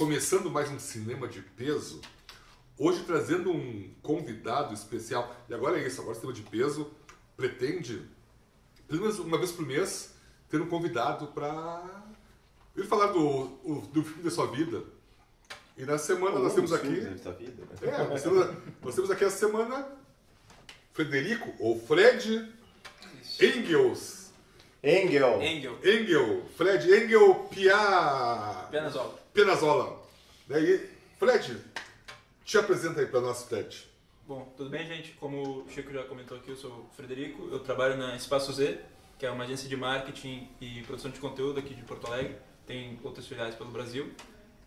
Começando mais um Cinema de Peso, hoje trazendo um convidado especial. E agora é isso, agora o Cinema de Peso pretende, pelo menos uma vez por mês, ter um convidado para ele falar do filme da sua vida. E na semana nós temos aqui... nós temos aqui essa semana Frederico, ou Fred Engels. Fred Engel Piazzolla. Daí, Fred, te apresenta aí para nós, Fred. Bom, tudo bem, gente? Como o Chico já comentou aqui, eu sou o Frederico, eu trabalho na Espaço Z, que é uma agência de marketing e produção de conteúdo aqui de Porto Alegre, tem outras filiais pelo Brasil.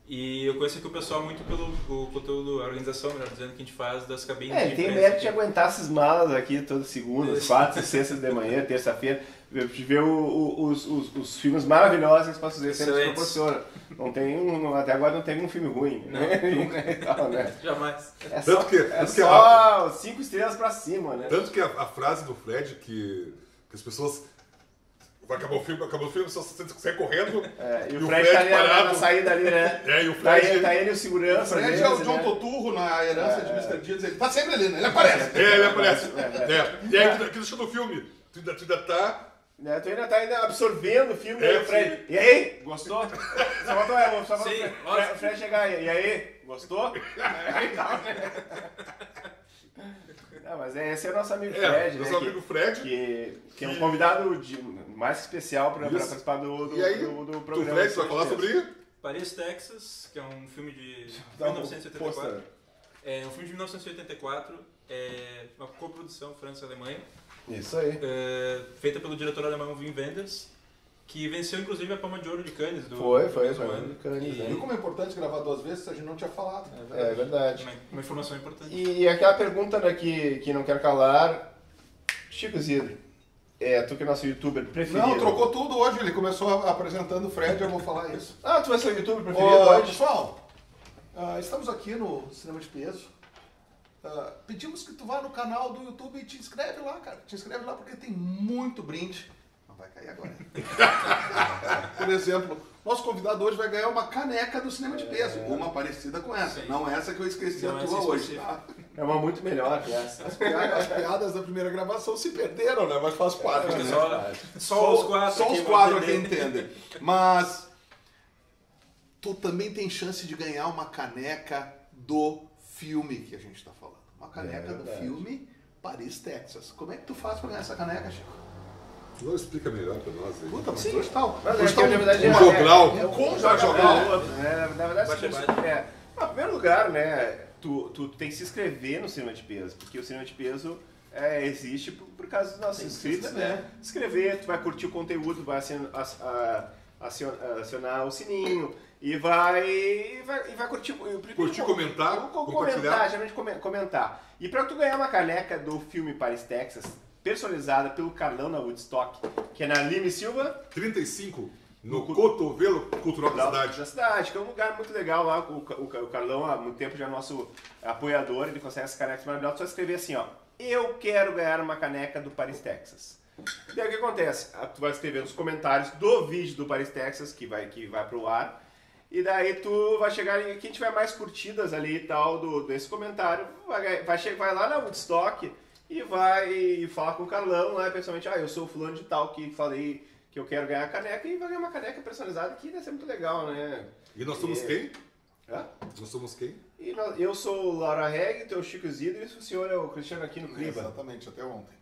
E eu conheço aqui o pessoal muito pelo conteúdo, a organização, melhor dizendo, que a gente faz das cabines de tem mérito de aguentar essas malas aqui todas segundas, quartas e sextas de manhã, terça-feira, de ver os filmes maravilhosos que eles possam fazer, sempre proporciona. Não tem até agora não teve um filme ruim. Não, né? Jamais. É só 5 estrelas pra cima, né? Tanto que a frase do Fred, que as pessoas... Acabou o filme, só você sai correndo. E o Fred tá ali na saída ali, né? E o Fred... Tá ele e o segurança. O Fred é o John Toturro na herança de Mr. Deeds. Ele tá sempre ali, né? Ele aparece. Ele aparece. E aí, aqui deixando o filme, tu ainda tá... Tu ainda tá absorvendo o filme, né, Fred? E aí, gostou? Só falta o Fred chegar aí. E aí, gostou? Não, mas esse é o nosso amigo Fred, nosso amigo Fred. Que é um convidado mais especial para participar do programa. O Fred vai falar sobre... Paris, Texas, que é um filme de 1984. É um filme de 1984, é uma coprodução França-Alemanha. Isso aí. Feita pelo diretor alemão Wim Wenders, que venceu inclusive a Palma de Ouro de Cannes do ano. Viu como é importante gravar 2 vezes? A gente não tinha falado. É verdade. Uma informação importante. E aquela pergunta, né, que não quero calar, Chico Zidro, tu que é nosso youtuber preferido. Não, trocou tudo hoje, ele começou apresentando o Fred, eu vou falar isso. Tu vai ser o youtuber preferido hoje? Pessoal, estamos aqui no Cinema de Peso. Pedimos que tu vá no canal do YouTube e te inscreve lá, cara. Te inscreve lá porque tem muito brinde. Não vai cair agora. Por exemplo, nosso convidado hoje vai ganhar uma caneca do Cinema de Peso. Uma parecida com essa. Sim. Não essa que eu esqueci a tua hoje. É uma muito melhor que essa. As piadas da primeira gravação se perderam, né? Mas faz parte. Né? Só os quatro aqui entendem. Mas tu também tem chance de ganhar uma caneca do filme que a gente está falando. Uma caneca do filme Paris, Texas. Como é que tu faz para ganhar essa caneca, Chico? Não explica melhor para nós aí. Puta, mas hoje tá um jogral. Na verdade, em primeiro lugar, né, tu tem que se inscrever no Cinema de Peso, porque o Cinema de Peso existe por causa dos nossos inscritos, né? Se inscrever, tu vai curtir o conteúdo, vai acionar o sininho e vai curtir, comentar, compartilhar. Geralmente comentar. E para tu ganhar uma caneca do filme Paris, Texas, personalizada pelo Carlão na Woodstock, que é na Lime Silva 35, no Cotovelo Cultural da cidade, que é um lugar muito legal lá. O Carlão há muito tempo já é nosso apoiador, ele consegue essas canecas maravilhosas. Só escrever assim, eu quero ganhar uma caneca do Paris, Texas. E aí o que acontece? Tu vai escrever nos comentários do vídeo do Paris, Texas, que vai pro ar, e daí tu vai chegar, e quem tiver mais curtidas ali e tal desse comentário, vai lá na Woodstock e vai falar com o Carlão lá, pessoalmente, eu sou o fulano de tal que falei que eu quero ganhar a caneca, e vai ganhar uma caneca personalizada, que deve ser muito legal, né? E nós somos quem? Nós somos quem? Eu sou o Laura Reg, teu Chico Zidro, e o senhor é o Cristiano Aquino Criba. Exatamente, até ontem.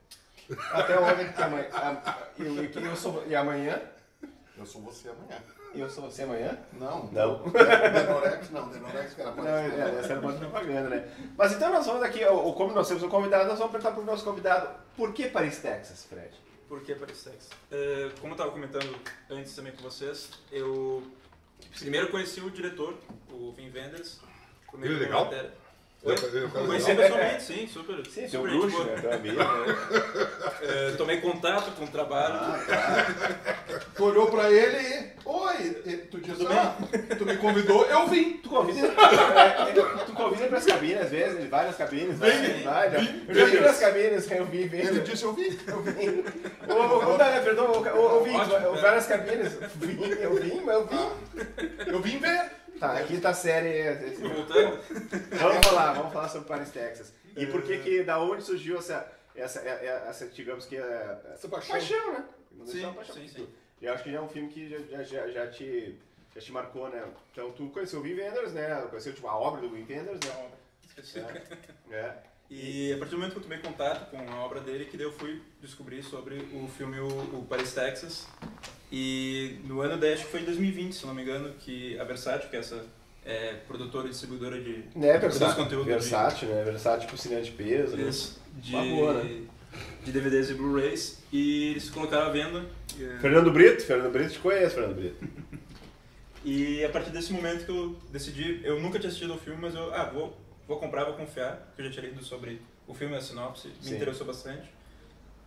Até ontem, e amanhã? Eu sou você amanhã. E eu sou você amanhã? Não. Denorex que era mais. Essa era uma propaganda, né? Mas então nós vamos aqui, como nós temos um convidado, nós vamos perguntar para o nosso convidado, por que Paris, Texas, Fred? Por que Paris, Texas? Como eu estava comentando antes também com vocês, eu primeiro conheci o diretor, o Wim Wenders. Ele é legal? Conheci pessoalmente, sim, super. Sim, seu bruxo, né? Tomei contato com o trabalho. Tu olhou pra ele e... Oi, tu disse, tu me convidou, eu vim. Tu convida pras cabines, às vezes, várias cabines. Eu vi nas cabines, eu vi. Ele disse, eu vim. Perdão, eu vi várias cabines. Eu vim. Eu vim ver. Tá, a quinta série... Voltando. Vamos falar sobre Paris, Texas. E por que da onde surgiu essa digamos que... Essa paixão. Paixão, né? Sim. Eu acho que já é um filme que já te marcou, né? Então tu conheceu o Wim Wenders, né? Conheceu tipo, a obra do Wim Wenders, né? Esqueci. E a partir do momento que eu tomei contato com a obra dele, que daí eu fui descobrir sobre o filme o Paris, Texas. E no ano, acho que foi em 2020, se não me engano, que a Versátil, que é essa produtora e distribuidora de conteúdo Versátil, né? Versátil pro cinema de peso, né? De DVDs e Blu-rays, e eles colocaram à venda. Fernando Brito te conhece, Fernando Brito. E a partir desse momento que eu decidi, eu nunca tinha assistido o filme, mas eu vou comprar, vou confiar, porque eu já tinha lido sobre o filme, a sinopse, me interessou bastante.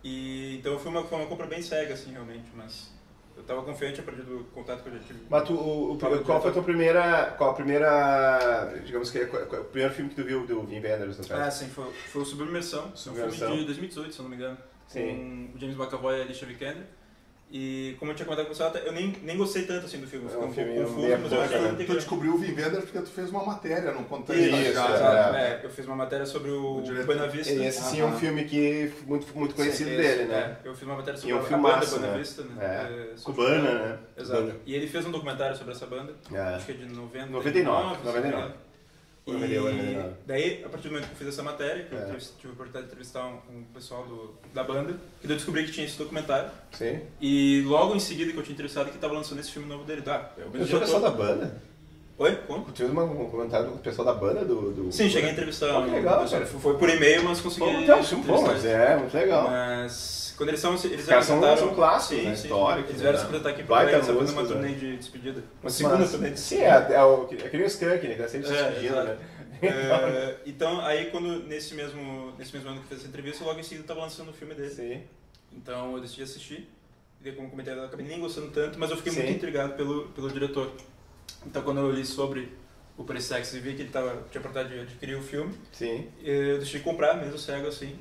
E então foi uma compra bem cega, assim, realmente, mas eu estava confiante a partir do contato que eu já tive. Mas qual foi a tua primeira, digamos que, o primeiro filme que tu viu do Wim Wenders? Sim, foi o Submersão, um filme de 2018, se não me engano, com o James McAvoy e a Alicia Vikander. E como eu tinha comentado com você, eu nem gostei tanto assim do filme, eu fiquei um pouco confuso, mas eu achei que tu descobriu o Wim Wenders porque tu fez uma matéria, não contei. Eu fiz uma matéria sobre o Buena Vista. Esse sim é um filme que muito conhecido dele, né? Eu fiz uma matéria sobre a banda Buena Vista, né? Cubana, né? Exato. E ele fez um documentário sobre essa banda, acho que é de 99. E daí, a partir do momento que eu fiz essa matéria, que eu tive a oportunidade de entrevistar um pessoal da banda, que eu descobri que tinha esse documentário. Sim. E logo em seguida que eu tinha interessado que estava lançando esse filme novo dele. Eu sou o pessoal da banda? Oi? Como? Tu teve um comentário do pessoal da banda do... Sim, cheguei a entrevistar. Que legal, cara. Foi por e-mail, mas consegui entrevistar. Mas muito legal. Mas quando eles são clássicos, né? Históricos. Eles vieram se apresentar aqui para eles, fazer uma turnê de despedida. Uma segunda turnê de despedida. Sim, é que nem o Skank, né? Que tá sempre se despedindo, né? Então, aí quando nesse mesmo ano que eu fiz essa entrevista, logo em seguida eu estava lançando o filme dele. Sim. Então eu decidi assistir. E como comentei, eu acabei nem gostando tanto, mas eu fiquei muito intrigado pelo diretor. Então quando eu li sobre o Paris, Texas e vi que ele tinha a oportunidade de adquirir o filme, eu decidi comprar, mesmo cego assim.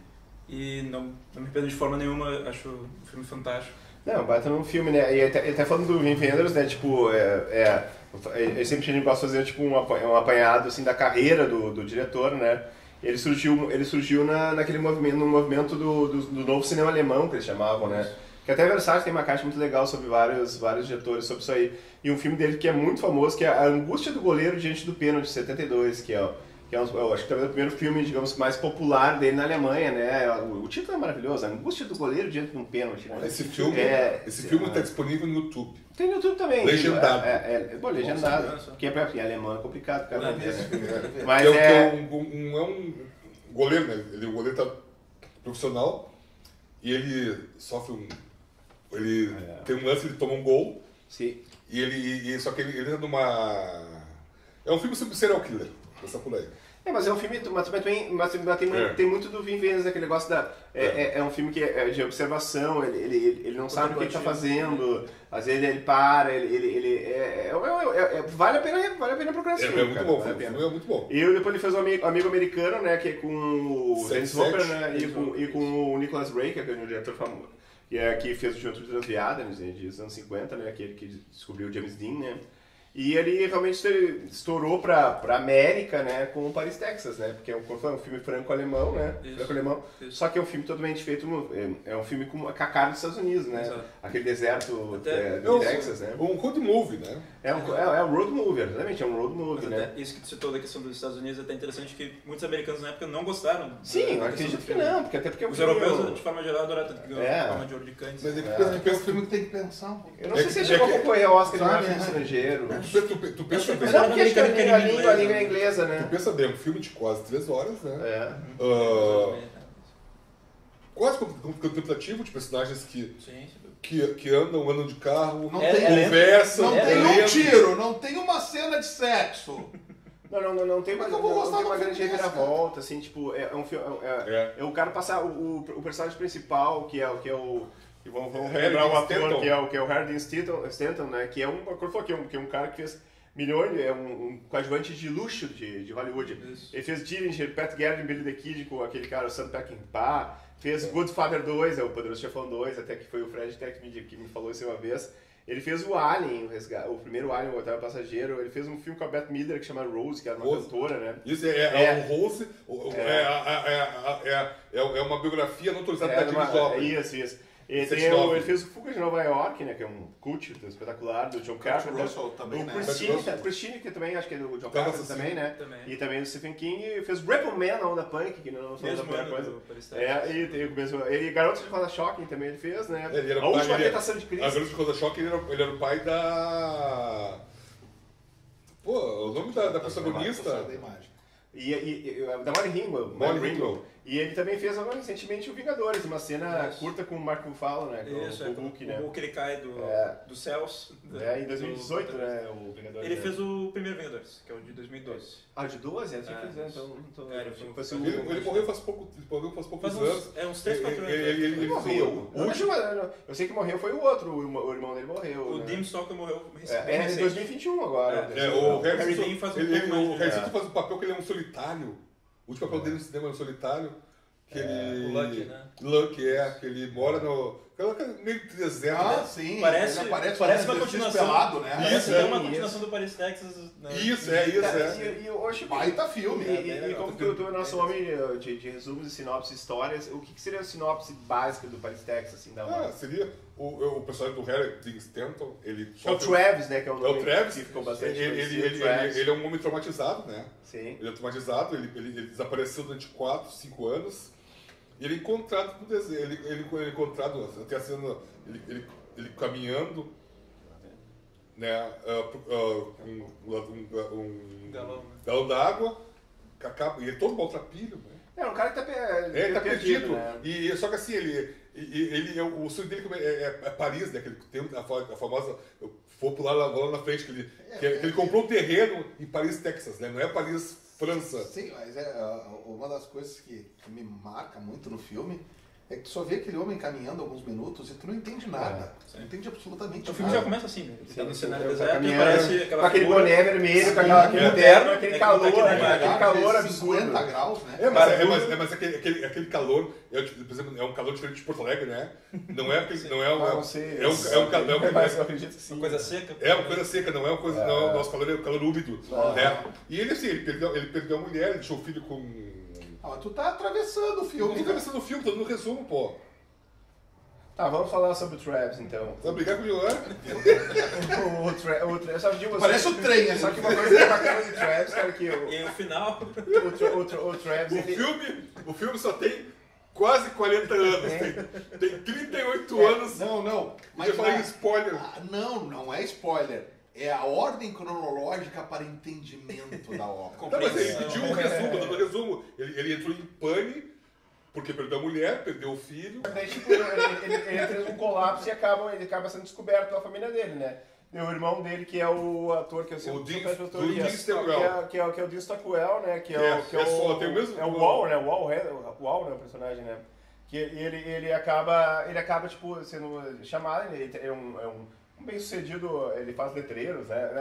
E não me arrependo de forma nenhuma, acho o filme fantástico. Não, bata num filme, né? E ele tá falando do Wim Wenders, né? Tipo, ele sempre gosta de fazer tipo, um apanhado assim, da carreira do diretor, né? Ele surgiu naquele movimento, no movimento do novo cinema alemão, que eles chamavam, né? Que até Versace tem uma caixa muito legal sobre vários diretores sobre isso aí. E um filme dele que é muito famoso, que é A Angústia do Goleiro Diante do Pênalti, de 72, eu acho que talvez o primeiro filme, digamos, mais popular dele na Alemanha, né? O título é maravilhoso, A Angústia do Goleiro Diante de um Pênalti. Né? Esse filme está disponível no YouTube. Tem no YouTube também. Legendado. Legendado. Porque em alemão é complicado, cara. Mas um goleiro, né? O goleiro tá profissional e ele sofre ele tem um lance, ele toma um gol. Sim. Só que ele entra numa... É um filme sobre serial killer. Essa por aí. Mas é um filme, tem muito do Wim Wenders, aquele negócio da... É um filme que é de observação, ele não sabe o que ele está fazendo, às vezes ele para, vale a pena procurar esse filme, muito bom, o filme é muito bom. E depois ele fez um amigo americano, né, que é com o Dennis Hopper, né, e com o Nicholas Ray, que é um diretor famoso, que fez o Junto de Transviada, dos anos 50, né, aquele que descobriu o James Dean, né. E ele realmente estourou pra América, né, com o Paris, Texas, né, porque foi um filme franco-alemão, né, só que é um filme totalmente feito, é um filme com a cara dos Estados Unidos, né, aquele deserto do Texas, né. Um road movie, né. É um road movie, exatamente, é um road movie, né. Isso que tu citou da questão dos Estados Unidos é até interessante, que muitos americanos na época não gostaram. Sim, eu acredito que não, porque os europeus, de forma geral, adoraram tanto que ganhou a Palma de Ouro de Cannes. Mas é um filme que tem que pensar um pouco. Eu não sei se ele chegou a concorrer ao Oscar de melhor filme estrangeiro. Tu pensa bem. Não, porque acho que a língua é inglesa, né? Tu pensa bem, um filme de quase 3 horas, né? Quase contemplativo, de personagens que andam de carro, conversam, não tem um tiro, não tem uma cena de sexo. Não tem Mas eu vou gostar uma grande reviravolta, assim, tipo, é o cara passar, o personagem principal, que é o... Vamos relembrar o ator, que é o Harry Stanton, né? Que é um cara que fez milhões, é um coadjuvante de luxo de Hollywood. Isso. Ele fez Dillinger, Pat Garrett, Billy the Kid com aquele cara, o Sam Peckinpah. Fez Goodfather 2, o Poderoso Chefão 2, até que foi o Fred Tech que me falou isso uma vez. Ele fez o Alien, o primeiro Alien, o Oitavo Passageiro. Ele fez um filme com a Bette Midler que chama Rose, que era uma cantora, né? Isso é o Rose, é uma biografia não autorizada da Janis Joplin. Isso. Ele fez o Fuga de Nova York, né? Que é um cult espetacular do John Carpenter. Russell também, né? O Christine, que também acho que é do John Carpenter também, né? E também do Stephen King. E fez Rebel Man, a Onda Punk, que não são da primeira coisa. E Garotos de Rosa Shocking também ele fez, né? A Última Tentação de Cristo. A Garotos de Rosa Shocking, ele era o pai da... Pô, o nome da protagonista... Da Molly Ringwald. E ele também fez agora recentemente o Vingadores, uma cena curta com o Mark Ruffalo, né? Com o Hulk, né? O Hulk ele cai dos céus. Em 2018, né? O Vingadores. Ele fez o primeiro Vingadores, que é o de 2012. De 12? Ele morreu faz poucos anos. Uns 3, 4 anos. Ele morreu. O último, eu sei que morreu foi o outro, o irmão dele morreu. O Dean Stalker morreu recentemente. Em 2021 agora. O Harry Dean faz um papel que ele é um solitário. O último papel dele no cinema é um solitário. Que ele... O Lucky, né? Lucky, que ele mora no... meio que deserto. Sim. Parece uma continuação. Né? Parece uma continuação do Paris, Texas. Né? Isso. E eu acho que... Baita filme. E como tu é nosso homem de resumos e sinopses, histórias, o que seria a sinopse básica do Paris, Texas? Assim, seria o personagem do Harry Dean Stanton. É o Travis, né? Que é o nome Travis. Que ficou bastante ele é um homem traumatizado, né? Sim. Ele é traumatizado, ele desapareceu durante 4, 5 anos. E ele é encontrado no deserto, ele é encontrado, até a cena, ele caminhando, né, um galão d'água, e ele é todo maltrapilho, né? É um cara que tá perdido. Né? E só que assim, o sonho dele é Paris, né? Que ele tem a famosa, vou pular lá na frente, que ele comprou um terreno em Paris, Texas, né? Não é Paris, França. Sim, mas uma das coisas que me marca muito no filme é que tu só vê aquele homem caminhando alguns minutos e tu não entende nada. Você não entende absolutamente nada. O filme já começa assim, né? Ele tá no cenário deserto, aparece aquela com aquele boné vermelho, com aquele terno, aquele calor absurdo. 50 graus, né? Mas aquele calor, por exemplo, é um calor diferente de Porto Alegre, né? Não é um calor. Eu acredito que sim. Uma coisa seca. É uma coisa seca, não é uma coisa. Não, o nosso calor é um calor úmido. Né? E ele, assim, ele perdeu a mulher, ele deixou o filho com. Mas tu tá atravessando o filme. Eu tô atravessando o filme, tô dando resumo, pô. Tá, vamos falar sobre o Travis, então. Vai brigar com o Johan? Parece o trem, né? Só que uma coisa bacana do Travis, cara, que E no final... O Travis... O filme só tem quase 40 anos. Tem 38 anos. Não. Mas eu falei spoiler. Não é spoiler. É a ordem cronológica para entendimento da obra. Não, mas ele pediu um resumo, Ele entrou em pane, porque perdeu a mulher, perdeu o filho. Daí, tipo, ele entra num colapso e ele acaba sendo descoberto pela família dele, né? E o irmão dele, que é o ator que eu sei, o Dean Stockwell, que é o Dean Stockwell, né? Tem o mesmo. É o Wall, né? O Wall, né? O personagem, né? Que ele acaba tipo sendo chamado, ele é um bem sucedido, ele faz letreiros, né?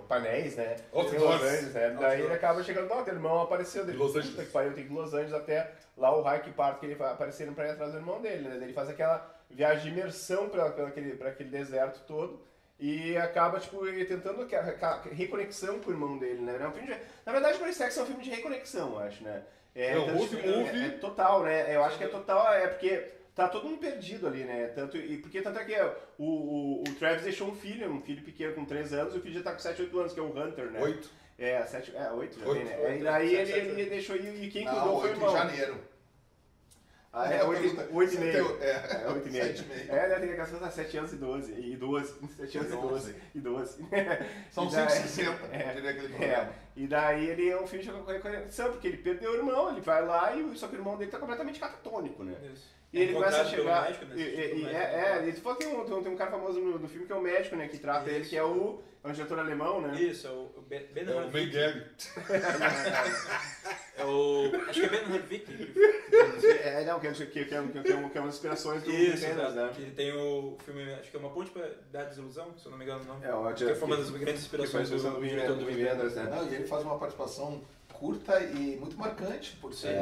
Painéis, né? Em Los Angeles, né? Daí ele acaba chegando, teu irmão apareceu dele. Los Angeles. Que pariu, tem que ir Los Angeles até lá o Hike Park que ele vai aparecendo pra ir atrás do irmão dele, né? Ele faz aquela viagem de imersão pra aquele deserto todo e acaba, tipo, tentando reconexão com o irmão dele, né? É um filme na verdade, Paris, Texas é um filme de reconexão, eu acho, né? É total, né? Eu acho que é total, porque tá todo mundo perdido ali, né? Tanto é que o Travis deixou um filho pequeno com 3 anos, e o filho já tá com 7, 8 anos, que é o Hunter, né? 8. 8 já tem, né? E daí ele deixou, e quem cuidou foi o irmão. 8 de janeiro. 8,5. 8,5. Tem aquelas 7 anos e 12. E 12. 7 anos e 12. São 5,60, diria aquele programa. E daí ele é um filho de reconexão, porque ele perdeu o irmão, ele vai lá, só que o irmão dele tá completamente catatônico, né? Isso. E ele começa a chegar. Médico, né? Ele falou que tem um cara famoso no filme que é o médico, né? Que trata ele, que é um diretor alemão, né? Isso, é o Ben Mengele. Acho que é Ben Hartwig. Que é umas inspirações do Vendas, né? Que tem o filme, acho que é Uma Ponte da Desilusão, se eu não me engano o nome. Que foi uma das grandes inspirações do diretor do Vendas, né? Não, e ele faz uma participação curta e muito marcante, por ser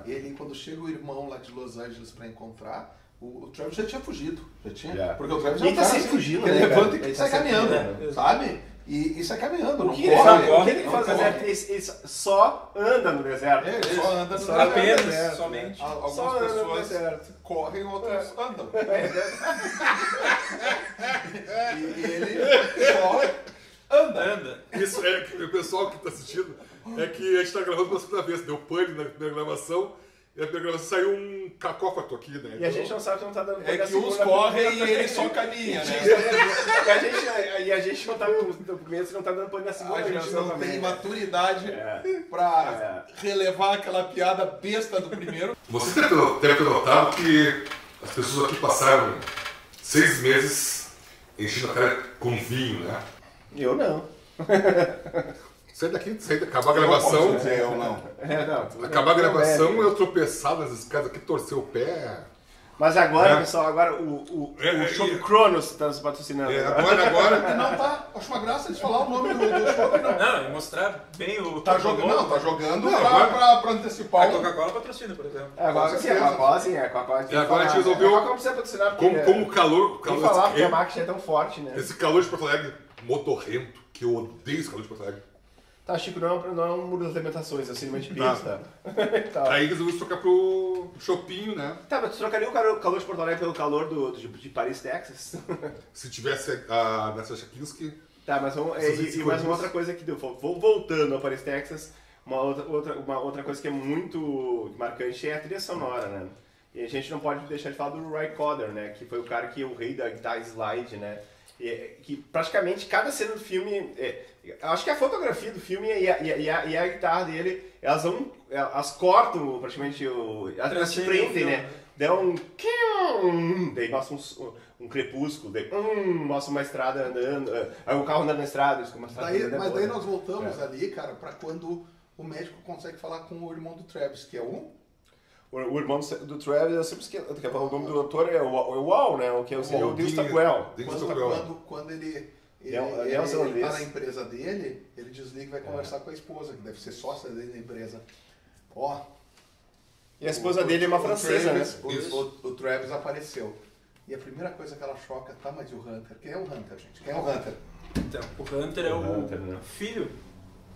ele, quando chega o irmão lá de Los Angeles para encontrar, O Travis já tinha fugido. Já tinha. Já. Porque o Travis Ele é um tá cara sempre assim, fugindo, que né, ele levanta cara? e Ele sai tá sempre caminhando, fugindo. sabe? E sai caminhando, não O que ele faz, corre. o que ele não faz no corre. deserto? Ele só anda no deserto. Ele só anda no Só Apenas, deserto. somente. Algumas Só anda no pessoas deserto. correm, outras andam. E ele só Anda. Isso é que o pessoal que está assistindo é que a gente está gravando pela segunda vez. Deu pane na primeira gravação e a primeira gravação saiu um cacófato aqui, né? E a gente não sabe que não tá dando É na que uns segunda, correm primeira, e ele só caminha, né? E a gente não tá no começo, não tá dando pano na segunda. A gente não tem maturidade É. pra relevar aquela piada besta do primeiro. Você deve ter notado que as pessoas aqui passaram 6 meses enchendo a cara com vinho, né? Eu não. Sai daqui, acabar a gravação. Eu não. Acabar a Não, gravação, é. eu tropeçar nas escadas aqui, torcer o pé. Mas agora, É. pessoal, agora o É, Chopp é. Cronos tá nos patrocinando. É, agora. agora. Não tá, acho uma graça eles falar o nome do show, não. Não, e mostrar bem o... Tá jogando, não, tá jogando Não, pra, agora- pra antecipar A o... Coca-Cola patrocina, por exemplo. Agora Com sim, certeza. a Coca-Cola sim, a Coca-Cola tem que E agora a gente falar. resolveu- A Coca-Cola não precisa patrocinar porque... Como o calor. Tem que falar porque a esse, marketing é tão forte, né? esse calor de Porto Alegre modorrento, que eu odeio esse calor de Porto Alegre. Tá, Chico, não é um muro das lamentações, é o cinema de pista. Tá. Aí resolvemos trocar pro chopinho, né? Tá, mas tu trocaria o calor de Porto Alegre pelo calor de Paris, Texas? Se tivesse a Nessa Chakinski. Tá, mas vamos, Essas e mais escolhas. uma outra coisa que deu. Voltando ao Paris, Texas, uma outra coisa que é muito marcante é a trilha sonora, né? E a gente não pode deixar de falar do Ry Cooder, né? Que foi o cara que é o rei da guitarra slide, né? Que praticamente cada cena do filme, acho que a fotografia do filme e a guitarra dele, elas cortam praticamente, elas se prendem, né? Dão daí mostra um crepúsculo, daí mostra uma estrada andando, aí o carro andando na estrada, isso como uma estrada andando. Mas daí nós voltamos ali, cara, pra quando o médico consegue falar com o irmão do Travis, que é o... O irmão do Travis, eu sempre esqueço, o nome do ator é o Wall, né? O que seria o Dean Stockwell. Quando ele é um zelandês. tá na empresa dele, ele desliga e vai conversar com a esposa, que deve ser sócia dele na empresa. Ó. E a esposa dele é uma francesa, né? O Travis apareceu. E a primeira coisa que ela choca, tá, mas e o Hunter? Quem é o Hunter, gente? Quem é o Hunter? Então, o Hunter é o Hunter, né? filho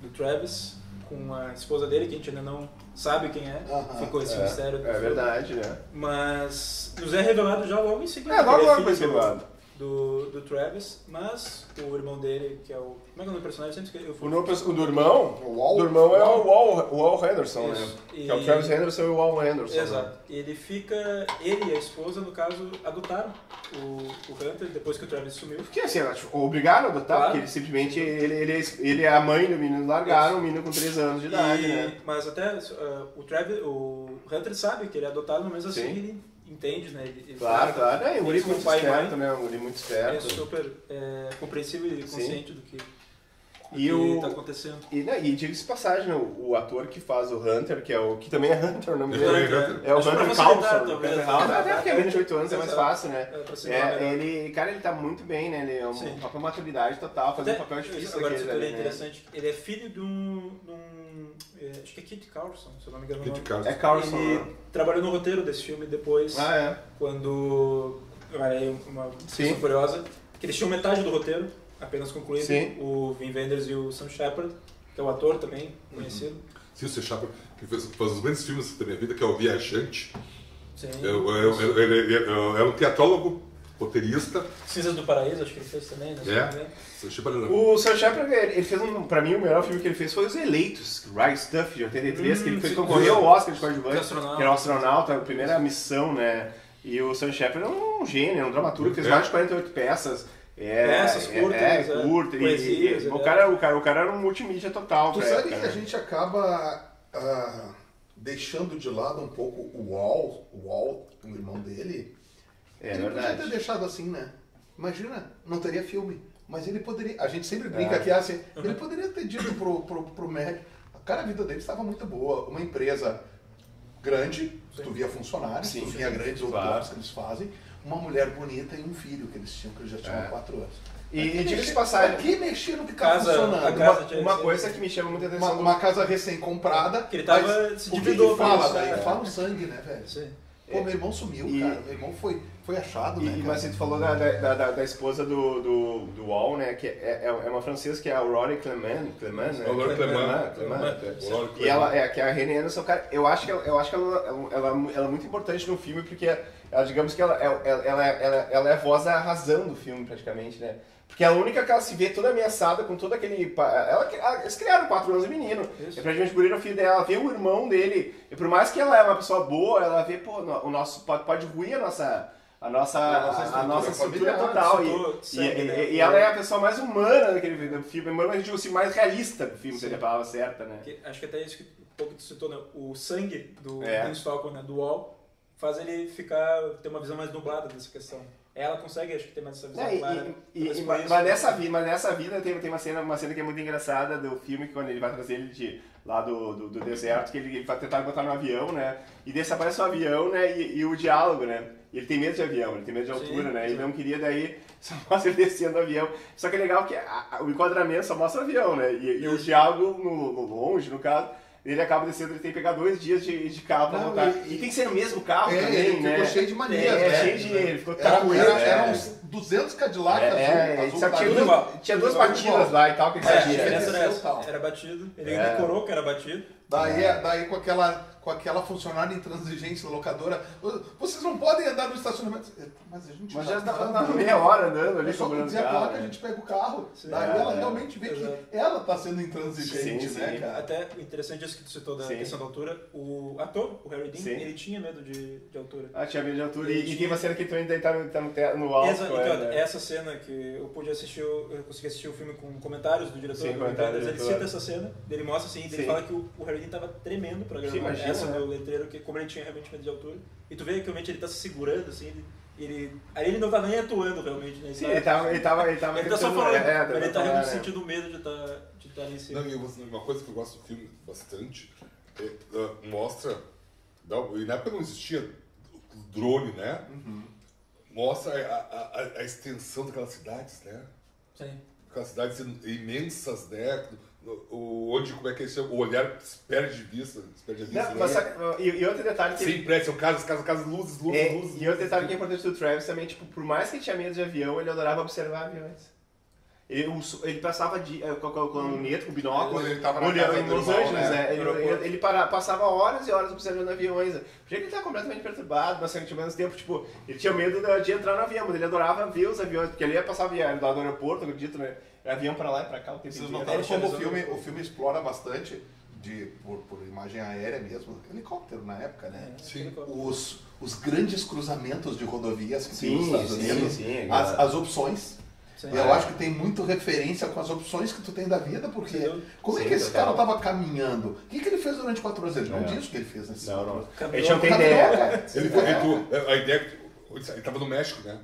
do Travis com a esposa dele, que a gente ainda não sabe quem é. Ficou esse mistério do É filme. verdade, né? Mas nos é revelado já logo em seguida. É, logo que ele logo foi filho revelado. do Travis, mas o irmão dele, que é o... Como é que é o nome do personagem? Eu sempre esqueci. O do irmão? O Wall? Do irmão é o Wall Henderson, Isso. né? E- Que é o Travis Henderson e o Wall Henderson. Exato. Né? Ele e a esposa, no caso, adotaram o Hunter depois que o Travis sumiu. Porque assim, obrigaram a adotar, Claro. porque ele simplesmente, ele é a mãe do menino, largaram o menino com 3 anos de idade, né? Mas até o Hunter sabe que ele é adotado, mas assim Sim. ele entende, né? Ele Claro, fala, claro. É, o Uri mesmo muito pai e esperto, mãe, né? O Uri muito é esperto. super compreensível e consciente do que E o- está acontecendo. E diga-se de passagem, né, o ator que faz o Hunter, que também é Hunter, o nome Ele dele. também é Hunter. É o Acho que pra Hunter facilitar, Carlson. talvez. Hunter Carlson. Até porque é menos de 8 anos é mais Exato. fácil, né? Pra ser melhor. Ele tá muito bem, né? Ele é Sim. um papel maturidade total, fazer um Até, papel difícil agora, daquele isso ali, é né? interessante. Ele é filho de um acho que é Kit Carlson, se eu não me engano. o Kit nome. Carlson. É Carlson, Ele né? trabalhou no roteiro desse filme depois, Ah, é. quando... Olha aí, uma Sim. discussão curiosa. Que eles tinham metade do roteiro, apenas concluído. Sim. O Vin Wenders e o Sam Shepard, que é o ator também, conhecido. Sim, o C. Shepard, que faz os grandes filmes da minha vida, que é O Viajante. Sim. Ele é um teatrólogo, roteirista. Cinzas do Paraíso, acho que ele fez também, né? se não me engano. O C. Shepard O Sam Shepard, ele fez pra mim, o melhor filme que ele fez foi Os Eleitos, Right Stuff, de 83, que ele sim. concorreu ao Oscar de De coadjuvante, astronauta. que era um astronauta, a primeira missão, né? E o Sam Shepard é um gênio, é um dramaturgo, fez É. mais de 48 peças. Peças curtas, curta. poesias, O cara era um multimídia total. Tu pra sabe época, que a né? gente acaba deixando de lado um pouco o Wall, o irmão dele. É Ele podia ter verdade. deixado assim, né? Imagina, não teria filme. Mas ele poderia. A gente sempre brinca É. aqui assim. Ele poderia ter dito pro médico. Cara, a vida dele estava muito boa. Uma empresa grande, tu via funcionários, Sim, tu via grandes claro. autores que eles fazem. Uma mulher bonita e um filho que eles tinham, que eles já tinham 4 anos. E diga-se de passagem, Aqui mexer no que tá Casa- a funcionando. casa- uma coisa que me chama muita Uma, atenção. uma casa recém-comprada. Que ele tava mas se o que endividou que pra fala isso, daí? né? Fala o sangue, né, velho? Sim. Pô, meu irmão sumiu, cara. Meu irmão foi achado, né? Mas você falou da esposa do Wall, né? Que é uma francesa que é a Aurore Clement, né? Aurore Clement. E ela, que é a Renée Anderson, cara, eu acho que ela é muito importante no filme, porque ela, digamos que ela é a voz da razão do filme, praticamente, né? Porque é a única que ela se vê toda ameaçada com todo aquele... Eles criaram 4 anos de menino. Isso. É praticamente por ele o filho dela. Ela vê o irmão dele. E por mais que ela é uma pessoa boa, ela vê, pô, o nosso, pode ruir a nossa estrutura total. E ela é a pessoa mais humana do filme. Mas eu digo assim, mais realista do filme, seria a palavra certa, né? Acho que até isso que um pouco tu citou, né? O sangue do Vince Falcon, né? Do Wall, faz ele ter uma visão mais nublada dessa questão. Ela consegue, acho que, ter mais essa visão clara. Mas nessa vida tem uma cena que é muito engraçada do filme, que quando ele vai trazer ele lá do deserto, que ele vai tentar botar no avião, né? E desaparece o avião, né? E o diálogo, né? E ele tem medo de avião, ele tem medo de altura, né? Ele não queria daí, só mostra ele descendo do avião. Só que é legal que o enquadramento só mostra o avião, né? E o diálogo no longe, no caso... Ele acaba descendo, ele tem que pegar 2 dias de carro pra voltar. E tem que ser no mesmo carro também, ele né? ficou cheio de manias, né? Cheio de... Ele ficou Eram uns 200 Cadillac azul. Tinha 2 batidas lá e tal, que ele A sabia. diferença era batido, ele decorou que era batido. Daí com aquela funcionária intransigente na locadora, vocês não podem andar no estacionamento. Mas a gente já tá meia hora andando ali, só dizer a placa, a gente pega o carro. Daí ela realmente vê que ela tá sendo intransigente, né, cara? Até interessante isso que tu citou da questão da altura, o ator, o Harry Dean, ele tinha medo de altura. Tinha medo de altura. E tem uma cena que ele também tá no alto. Essa cena que eu pude assistir, eu consegui assistir o filme com comentários do diretor. Sim, comentários ele cita essa cena, ele mostra assim, ele fala que o Harry Dean tava tremendo pra gravar essa do letreiro, que como ele tinha realmente medo de altura. E tu vê que realmente ele tá se segurando, assim, ele não tá nem atuando realmente, né? Sim, ele tá só falando, mas ele tá realmente sentindo medo de estar ali em cima. Não, e uma coisa que eu gosto do filme bastante, mostra, e na época não existia drone, né? Mostra a extensão daquelas cidades, né? Sim. Aquelas cidades imensas, né? Onde, como é que é isso? O olhar se perde de vista. Não, mas, e outro detalhe que... Sim, prédio, são casas, luzes. E outro detalhe que é importante do Travis também, tipo, por mais que ele tinha medo de avião, ele adorava observar aviões. Ele passava com a luneta, com o binóculo, Quando ele tava olhando em Los Angeles, né? Ele passava horas e horas observando aviões. Porque ele estava completamente perturbado, mas ao mesmo tempo, tipo, ele tinha medo de entrar no avião, mas ele adorava ver os aviões, porque ele passava lá do aeroporto, acredito, né? Avião pra lá e pra cá o tempo Vocês inteiro. notaram como o filme explora bastante, por imagem aérea mesmo, helicóptero na época, né? Sim. Os grandes cruzamentos de rodovias que tem nos Sim, Estados Unidos, sim, as opções. Sim. Eu acho que tem muito referência com as opções que tu tem da vida, porque como é que esse cara tava caminhando? O que ele fez durante 4 anos? Ele não disse o que ele fez nesse Não. Caminhão. A gente não tem ideia. A ideia que ele tava no México, né?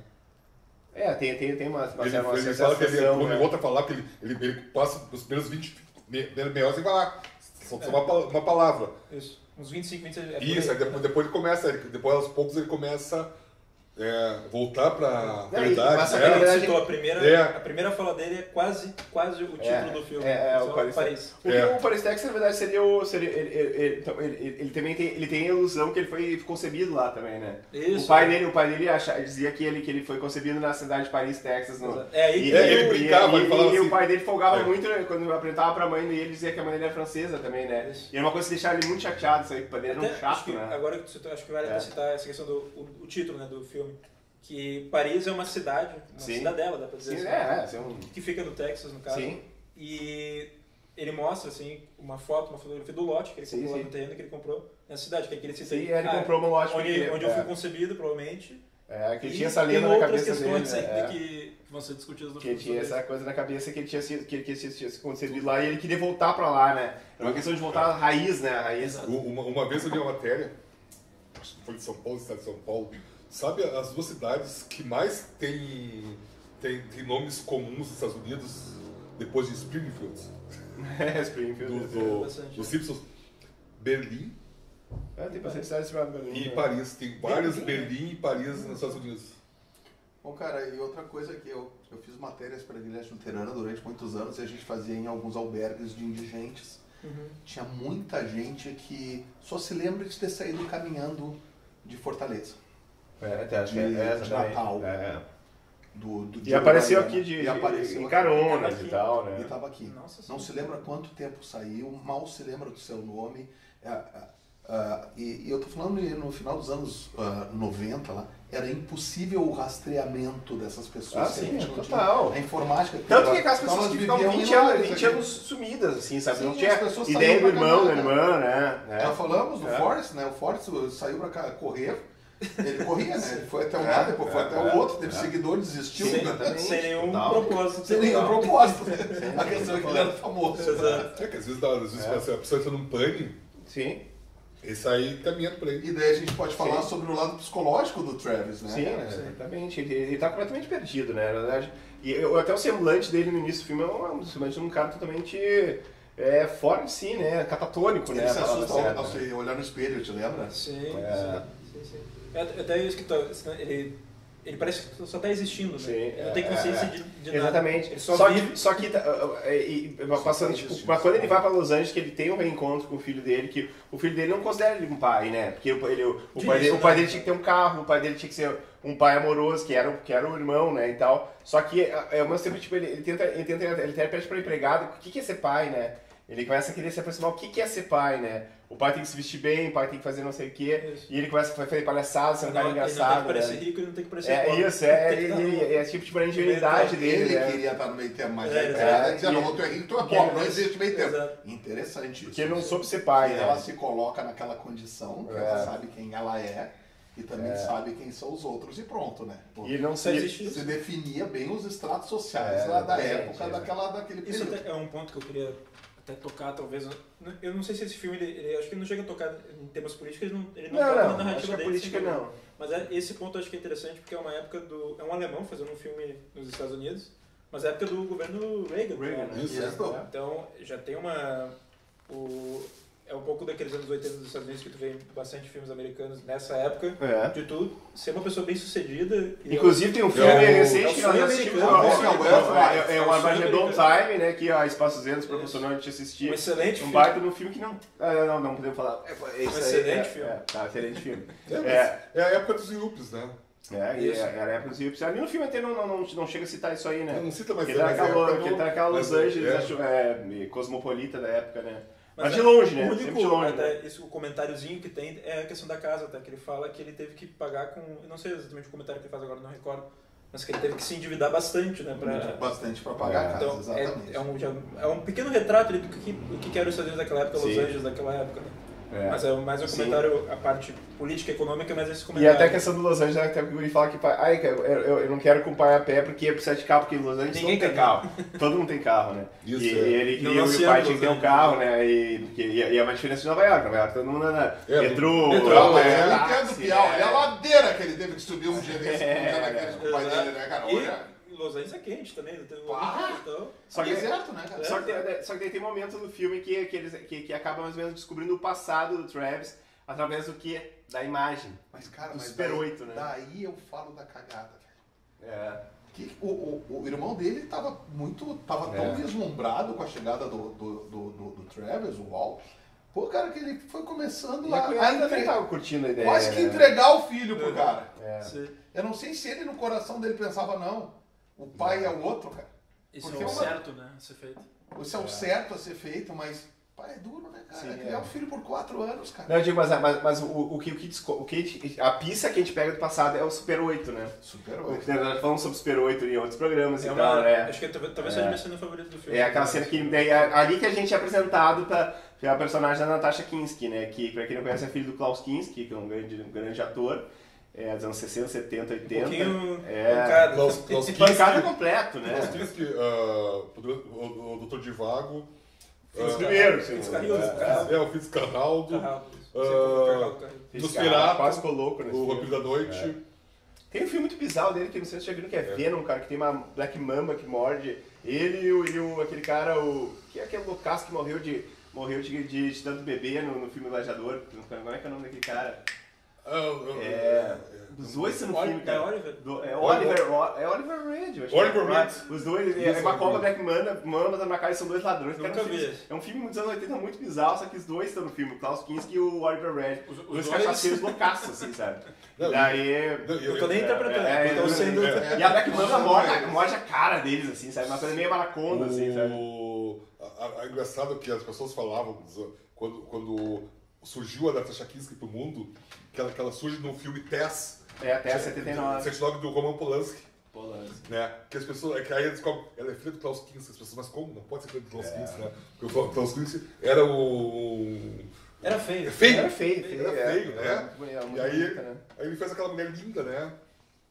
Tem uma Ele fala que ele volta a falar que ele passa os primeiros 20 meia hora sem falar. Só uma palavra. Isso. Uns 25, 26... Isso, aí depois ele começa, depois aos poucos ele começa voltar pra realidade. A primeira fala dele é quase o título do filme. O Paris. O Paris, Texas, na verdade, ele também tem a ilusão que ele foi concebido lá também, né? Isso. O pai dele dizia que ele foi concebido na cidade de Paris, Texas. Ele brincava, ele falava assim. E o pai dele folgava muito, né, quando apresentava pra mãe dele, ele dizia que a mãe dele era francesa também, né? Isso. E era uma coisa que deixava ele muito chateado, isso aí, que o pai dele era um chato, né? Agora que acho que vale a pena citar essa questão do título, né, do filme. Que Paris é uma cidade, cidadela, dá pra dizer assim. Que fica no Texas, no caso. Sim. E ele mostra, assim, uma fotografia do lote que ele comprou lá no terreno, que ele comprou nessa cidade, que é que ele cita aí. Ele comprou um lote onde eu fui concebido, provavelmente. Que ele tinha essa lenda na cabeça dele. Tem outras questões que vão ser discutidas no filme. Que ele tinha essa coisa na cabeça que ele tinha se concebido lá e ele queria voltar pra lá, né? Era uma questão de voltar à raiz, né? Uma vez eu li uma matéria, acho que foi de São Paulo, estado de São Paulo. Sabe as 2 cidades que mais tem nomes comuns nos Estados Unidos depois de Springfield? Springfield. Do Simpsons. Berlim. Tem bastante cidades para Berlim. E Paris. Tem vários Berlim e Paris nos Estados Unidos. Bom, cara, e outra coisa que eu fiz matérias para a Igreja Luterana durante muitos anos e a gente fazia em alguns albergues de indigentes. Tinha muita gente que só se lembra de ter saído caminhando de Fortaleza. Acho que de Natal. Do E apareceu Bahia, aqui e apareceu em aqui. caronas e tal, E né? estava aqui. Nossa Não se lembra quanto tempo saiu, mal se lembra do seu nome. E eu tô falando no final dos anos 90 lá, era impossível o rastreamento dessas pessoas. Sim, a gente não total. tinha a informática. Tanto que aquelas pessoas elas que ficavam viviam 20 em lares anos, 20 aqui. anos sumidas, assim, sabe? Sim, Não as tinha pessoas ideia do saíam pra irmão, da caminhar, irmã, né? Já falamos do É. Forrest, né? O Forrest saiu pra correr. Ele corria, né? Ele foi até um lado, depois foi até o outro, teve seguidor, desistiu. Sem nenhum Total. propósito. Sem nenhum propósito. A questão é que ele era famoso. Exato. É que às vezes a pessoa entra num pane, Sim. esse aí caminhando por aí. E daí a gente pode falar sobre o lado psicológico do Travis, né? Sim, cara? exatamente. Ele tá completamente perdido, né? Na verdade. E até o semblante dele no início do filme é um semblante de um cara totalmente fora de si, né? Catatônico, né? Ele se A palavra assusta certa. ao se olhar no espelho, te lembra? Sim. Até isso que ele parece que só tá existindo, né? Sim, Ele não tem consciência de nada. Exatamente. Ele só vive. Só que passando, tipo, mas quando ele vai para Los Angeles, que ele tem um reencontro com o filho dele, que o filho dele não considera ele um pai, né? Porque o pai dele tinha que ter um carro, o pai dele tinha que ser um pai amoroso, que era o irmão, né, e tal. Só que ao mesmo tempo, tipo, ele pede para empregado, o que é ser pai, né? Ele começa a querer se aproximar, o que é ser pai, né? O pai tem que se vestir bem, o pai tem que fazer não sei o quê, Isso. e ele começa a fazer palhaçada, ser um cara Ele não tem engraçado, que parecer né? rico, ele não tem que parecer pobre. Isso, Tem que dar é tipo a ingenuidade dele, Ele né? queria estar no meio termo, mas É, ele exato. dizia, não, tu é rico, tu é Porque pobre, ele- não existe meio termo. Exato. Interessante isso. Porque ele não soube ser pai, né? Ela se coloca naquela condição, que ela É. sabe quem ela é, e também sabe quem são os outros, e pronto, né? E ele não Só se... existe isso. Você definia bem os estratos sociais lá da exatamente, época, daquele Isso período. até é um ponto que eu queria até tocar, talvez. Eu não sei se esse filme, ele acho que ele não chega a tocar em temas políticos, ele não toca na Não, acho narrativa que a dele. política sem dúvida. não. Mas esse ponto eu acho que é interessante porque é uma época do... É um alemão fazendo um filme nos Estados Unidos, mas é a época do governo Reagan. Reagan, né? Isso. Então já tem uma... É um pouco daqueles anos 80 dos Estados Unidos que tu vê bastante filmes americanos nessa época. É. De tu ser uma pessoa bem sucedida. E Inclusive tem um filme É o- recente que é o nós sonho assistimos. americano. É o Armageddon Time, né? Que a Espaço Zeros proporcionou a gente assistir. um excelente Um filme. baita de um filme que não... não podemos falar. Excelente filme. Excelente filme. É a época dos Yuppies, né? Era a época dos Hippies. Ali no filme até não chega a citar isso aí, né? Não cita mais Porque tá naquela Los Angeles, cosmopolita da época, né? Mas de longe, né? O Sempre único, de longe, até, né? o comentáriozinho que tem é a questão da casa, até, que ele fala que ele teve que pagar com... Eu não sei exatamente o comentário que ele faz agora, não recordo. Mas que ele teve que se endividar bastante, né? Bastante para pagar a casa, Então, exatamente. é um pequeno retrato ali do que era os Estados Unidos daquela época, Los Sim. Angeles daquela época, né? É. Mas é mais um Sim. comentário, a parte política e econômica, mas esse E comentário... até a questão do Los Angeles, até o Guri fala que eu não quero acompanhar a pé porque precisa de carro, porque em Los Angeles Ninguém não tem tem carro. Todo mundo tem carro, né? Isso, e é. ele Não queria, se e o ama pai em tinha que ter Los um carro, né? E é uma diferença de Nova York. Nova York todo mundo anda metrô, Não, mas eu táxi, entendo o Piau. É a ladeira que ele teve que subir um dia desse, daqueles com o pai dele, né, cara? Olha. E Los Angeles é quente também, então... Só que, Deserto, né, cara? só que daí tem momentos no filme que acaba mais ou menos descobrindo o passado do Travis através do que? Da imagem. Mas, cara, Do mas Super daí, 8, né? daí eu falo da cagada, velho. É. Que o irmão dele tava tão vislumbrado com a chegada do Travis, o Wall. Pô, cara, que ele foi começando E a a cunhada também tava curtindo a ideia. quase que né? entregar o filho pro cara. É. Eu não sei se ele no coração dele pensava, não, o pai é o outro, cara. Isso Porque é o uma- certo, né? A ser feito. Isso é o certo a ser feito, mas pai é duro, né, cara? Sim, Criar um filho por 4 anos, cara. Não, eu digo, mas a pista que a gente pega do passado é o Super 8, né? Super Nós 8. já falamos sobre o Super 8 em outros programas e É tal, né? Acho que talvez seja a minha cena favorita do filme. É aquela cena que daí, ali que a gente é apresentado pra personagem da Natasha Kinski, né? Que, pra quem não conhece, é filho do Klaus Kinski, que é um grande ator. Dos anos 60, 70, 80. Um pouquinho É. Klaus Pancada completo, né? Kinski, o Dr. Divago, Os primeiros, sim. o Fitzcarraldo, Esse Nosferatu, cara quase ficou louco nesse o filme. Vampiro da Noite. Tem um filme muito bizarro dele, que não sei se vocês já viram, que é Venom, cara, que tem uma Black Mamba que morde. Ele e aquele cara, que é aquele loucaço que morreu de tanto bebê no filme Gladiador. Como é que é o nome daquele cara? Os dois são no filme, É cara. Oliver? É Oliver Reed, eu acho. Oliver que Reed. Os dois, Isso, é uma Oliver cobra Black Mamba na cara, são dois ladrões. Nunca Cara, vi esse. é um filme dos anos 80 muito bizarro, só que os dois estão no filme, o Klaus Kinski e o Oliver Reed. Os Dois dois- cachaceiros loucaços, assim, sabe? Não, Daí... Não tô nem interpretando, tô sendo... E a Black Mamba morde a cara deles, assim, sabe? Uma coisa meio maraconda, assim, sabe? É engraçado que as pessoas falavam quando surgiu a Natasha Kinski pro mundo, que ela surge no filme Tess. Até a 79. 79 do Roman Polanski. Né? Que as pessoas, que aí eles descobrem, ela é filha do Klaus Kinski, as pessoas, mas como? Não pode ser filha do Klaus Kinski, né? Porque o Klaus Kinski era o... Era feio. Era feio, né? E aí, bonita, né? aí ele fez aquela mulher linda, né?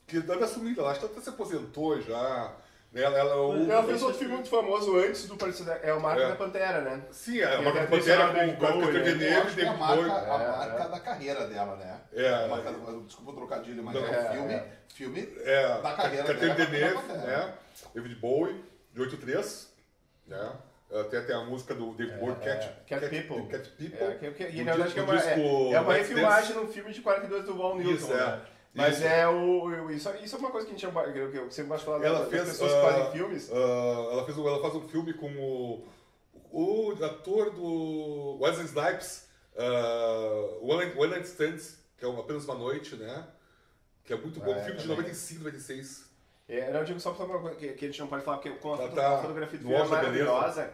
Que deve assumir, ela acho que até se aposentou já. Né? Ela fez outro filme muito famoso antes do Parecer é o Marco da Pantera, né? Sim, é uma Pantera Pantera com Gol, o né? David Eu acho que é a David Bowie. marca da carreira dela, né? É. Desculpa o trocadilho, mas Não, é filme da carreira Catherine dela. Deneuve, né? David Bowie, de 83, né? Tem a música do David Bowie, Cat People. Cat People. E na verdade que é uma Let's refilmagem no filme de 42 do Val Newton, Isso, né? Mas isso é uma coisa que a gente que eu sempre gosto de falar das pessoas que fazem filmes. Ela faz um filme com o ator do Wesley Snipes, One Night Stands, que é apenas uma noite, né? Que é muito bom, um filme de 95, 96. Não, eu digo só uma coisa que a gente não pode falar, porque com a fotografia do no filme é auge da maravilhosa.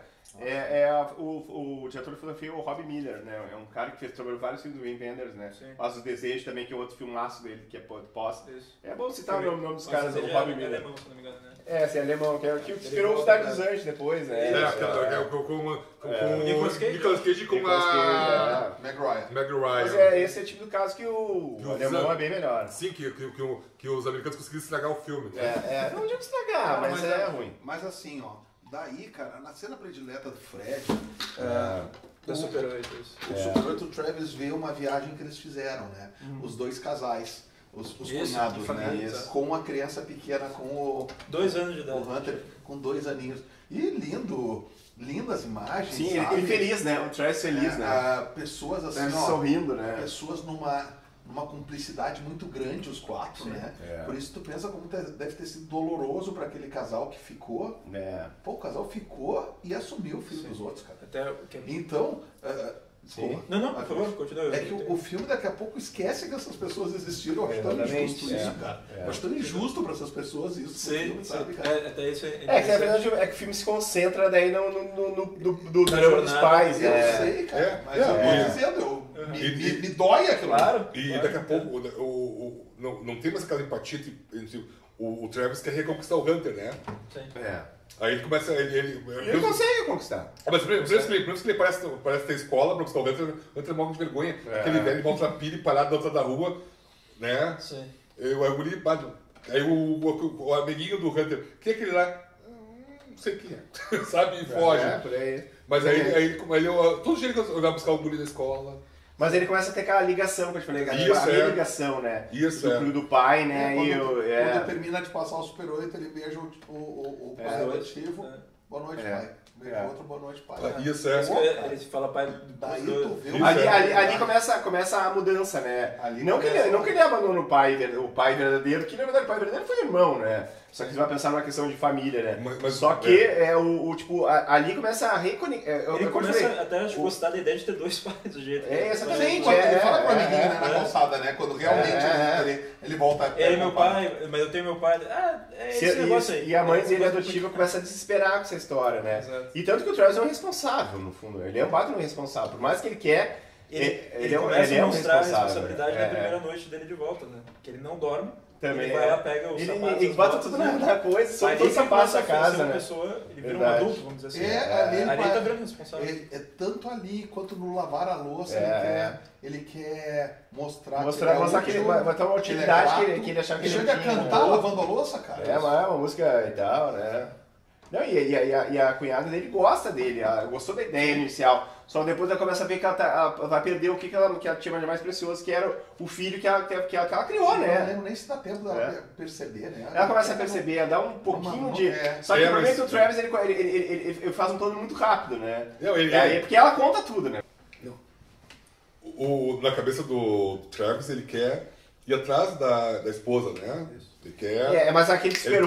O diretor de fotografia é o Rob Miller, né? É um cara que trabalhou vários filmes do Wim Wenders, né? Sim. Faz Os Desejos também, que é outro filmaço dele, que é pós. Isso. É bom citar o nome dos caras, Nossa, o ele Rob é Miller. alemão, se não me engano, né? Assim, alemão, que inspirou o Cidade dos Anjos depois, né? Com Nicolas Cage. Nicolas Cage e com Nicolas Cage, a Meg Ryan. Meg Mas Ryan. esse é o tipo do caso que o alemão é bem melhor. Sim, que os americanos conseguiram estragar o filme. Não digo estragar, mas é ruim. Mas assim, ó, daí, cara, na cena predileta do Fred, Da Super 8, isso. o Super 8 Travis vê uma viagem que eles fizeram, né? Os dois casais, os Isso, cunhados, de família, né? exato. Com a criança pequena, com o 2 anos de o idade. Hunter com 2 aninhos. E lindas imagens, Sim, sabe? ele feliz, né? O Travis feliz, né? Pessoas assim, Travis ó, sorrindo, né? pessoas numa cumplicidade muito grande, os quatro, né? Por isso tu pensa como deve ter sido doloroso para aquele casal que ficou. Pô, o casal ficou e assumiu o filho dos outros, cara. Até o que... Então, desculpa. Não, por favor, continua. É que o filme daqui a pouco esquece que essas pessoas existiram. Eu acho tão Exatamente, injusto isso, cara. Eu acho tão injusto para essas pessoas isso no Sim, filme, sabe, cara? até isso Que na verdade é que o filme se concentra daí no Na drama dos jornada. pais, Eu né? sei, cara, mas eu é. tô dizendo, me dói aquilo. Claro. E daqui a pouco não tem mais aquela empatia entre o Travis quer reconquistar o Hunter, né? Sim. Aí ele começa. Ele consegue conquistar. Mas primeiro que ele parece ter escola pra conquistar o Hunter morre de vergonha. Aquele velho volta na pilha parado na outra da rua, né? Sim. Aí o amiguinho do Hunter, quem é aquele lá? Não sei quem é. Sabe? E foge. Por aí. Mas todo dia ele vai buscar o guri na escola. Mas ele começa a ter aquela ligação que eu te falei, Isso, a minha ligação, né? Isso, do pai, né? Quando termina de passar o Super 8, ele beija o pai adotivo. Boa noite, pai. Beija outro, boa noite, pai. Isso Ele fala pai Daí dos dois. tu vê Isso, Ali começa a mudança, né? Ali Não que começa- ele abandona o pai verdadeiro, que na verdade o pai verdadeiro foi irmão, né? Só que você vai pensar numa questão de família, né? Mas- Só que ali começa a reconectar. Ele começa até a gostar da ideia de ter 2 pais do jeito. Exatamente. Quando ele fala pro amiguinho, né, na calçada, né? Quando realmente ele volta a Ele é meu pai, mas eu tenho meu pai. É esse negócio aí. E a mãe dele adotiva começa a desesperar com essa história, né? Exato. E tanto que o Travis é um responsável, no fundo. Ele é um baita responsável. Por mais que ele quer, Ele é um começa a mostrar a responsável. responsabilidade na primeira noite dele de volta, né? Que ele não dorme. Também ele vai lá, pega o sapato. Ele bota tudo na coisa, só todo sapato da casa, né? Ele vira um Verdade. adulto, vamos dizer assim. Ali Ali ele tá virando responsável. É tanto ali quanto no lavar a louça, ele quer mostrar que ele vai ter uma utilidade que ele achava que ele não chega a tinha. cantar lavando a louça, cara. Mas é uma música e tal, né? Não, e a cunhada dele gosta dele, ela gostou da ideia inicial. Só que depois ela começa a ver que ela vai perder o que ela tinha de mais precioso, que era o filho que ela criou, Eu não né? lembro nem se dá tempo dela perceber, né? Ela começa a perceber, a dar um pouquinho de... Só que o problema é que o Travis ele faz um plano muito rápido, né? Não, Porque ela conta tudo, né? Na cabeça do Travis, ele quer ir atrás da esposa, né? Ele quer... mas aquele Super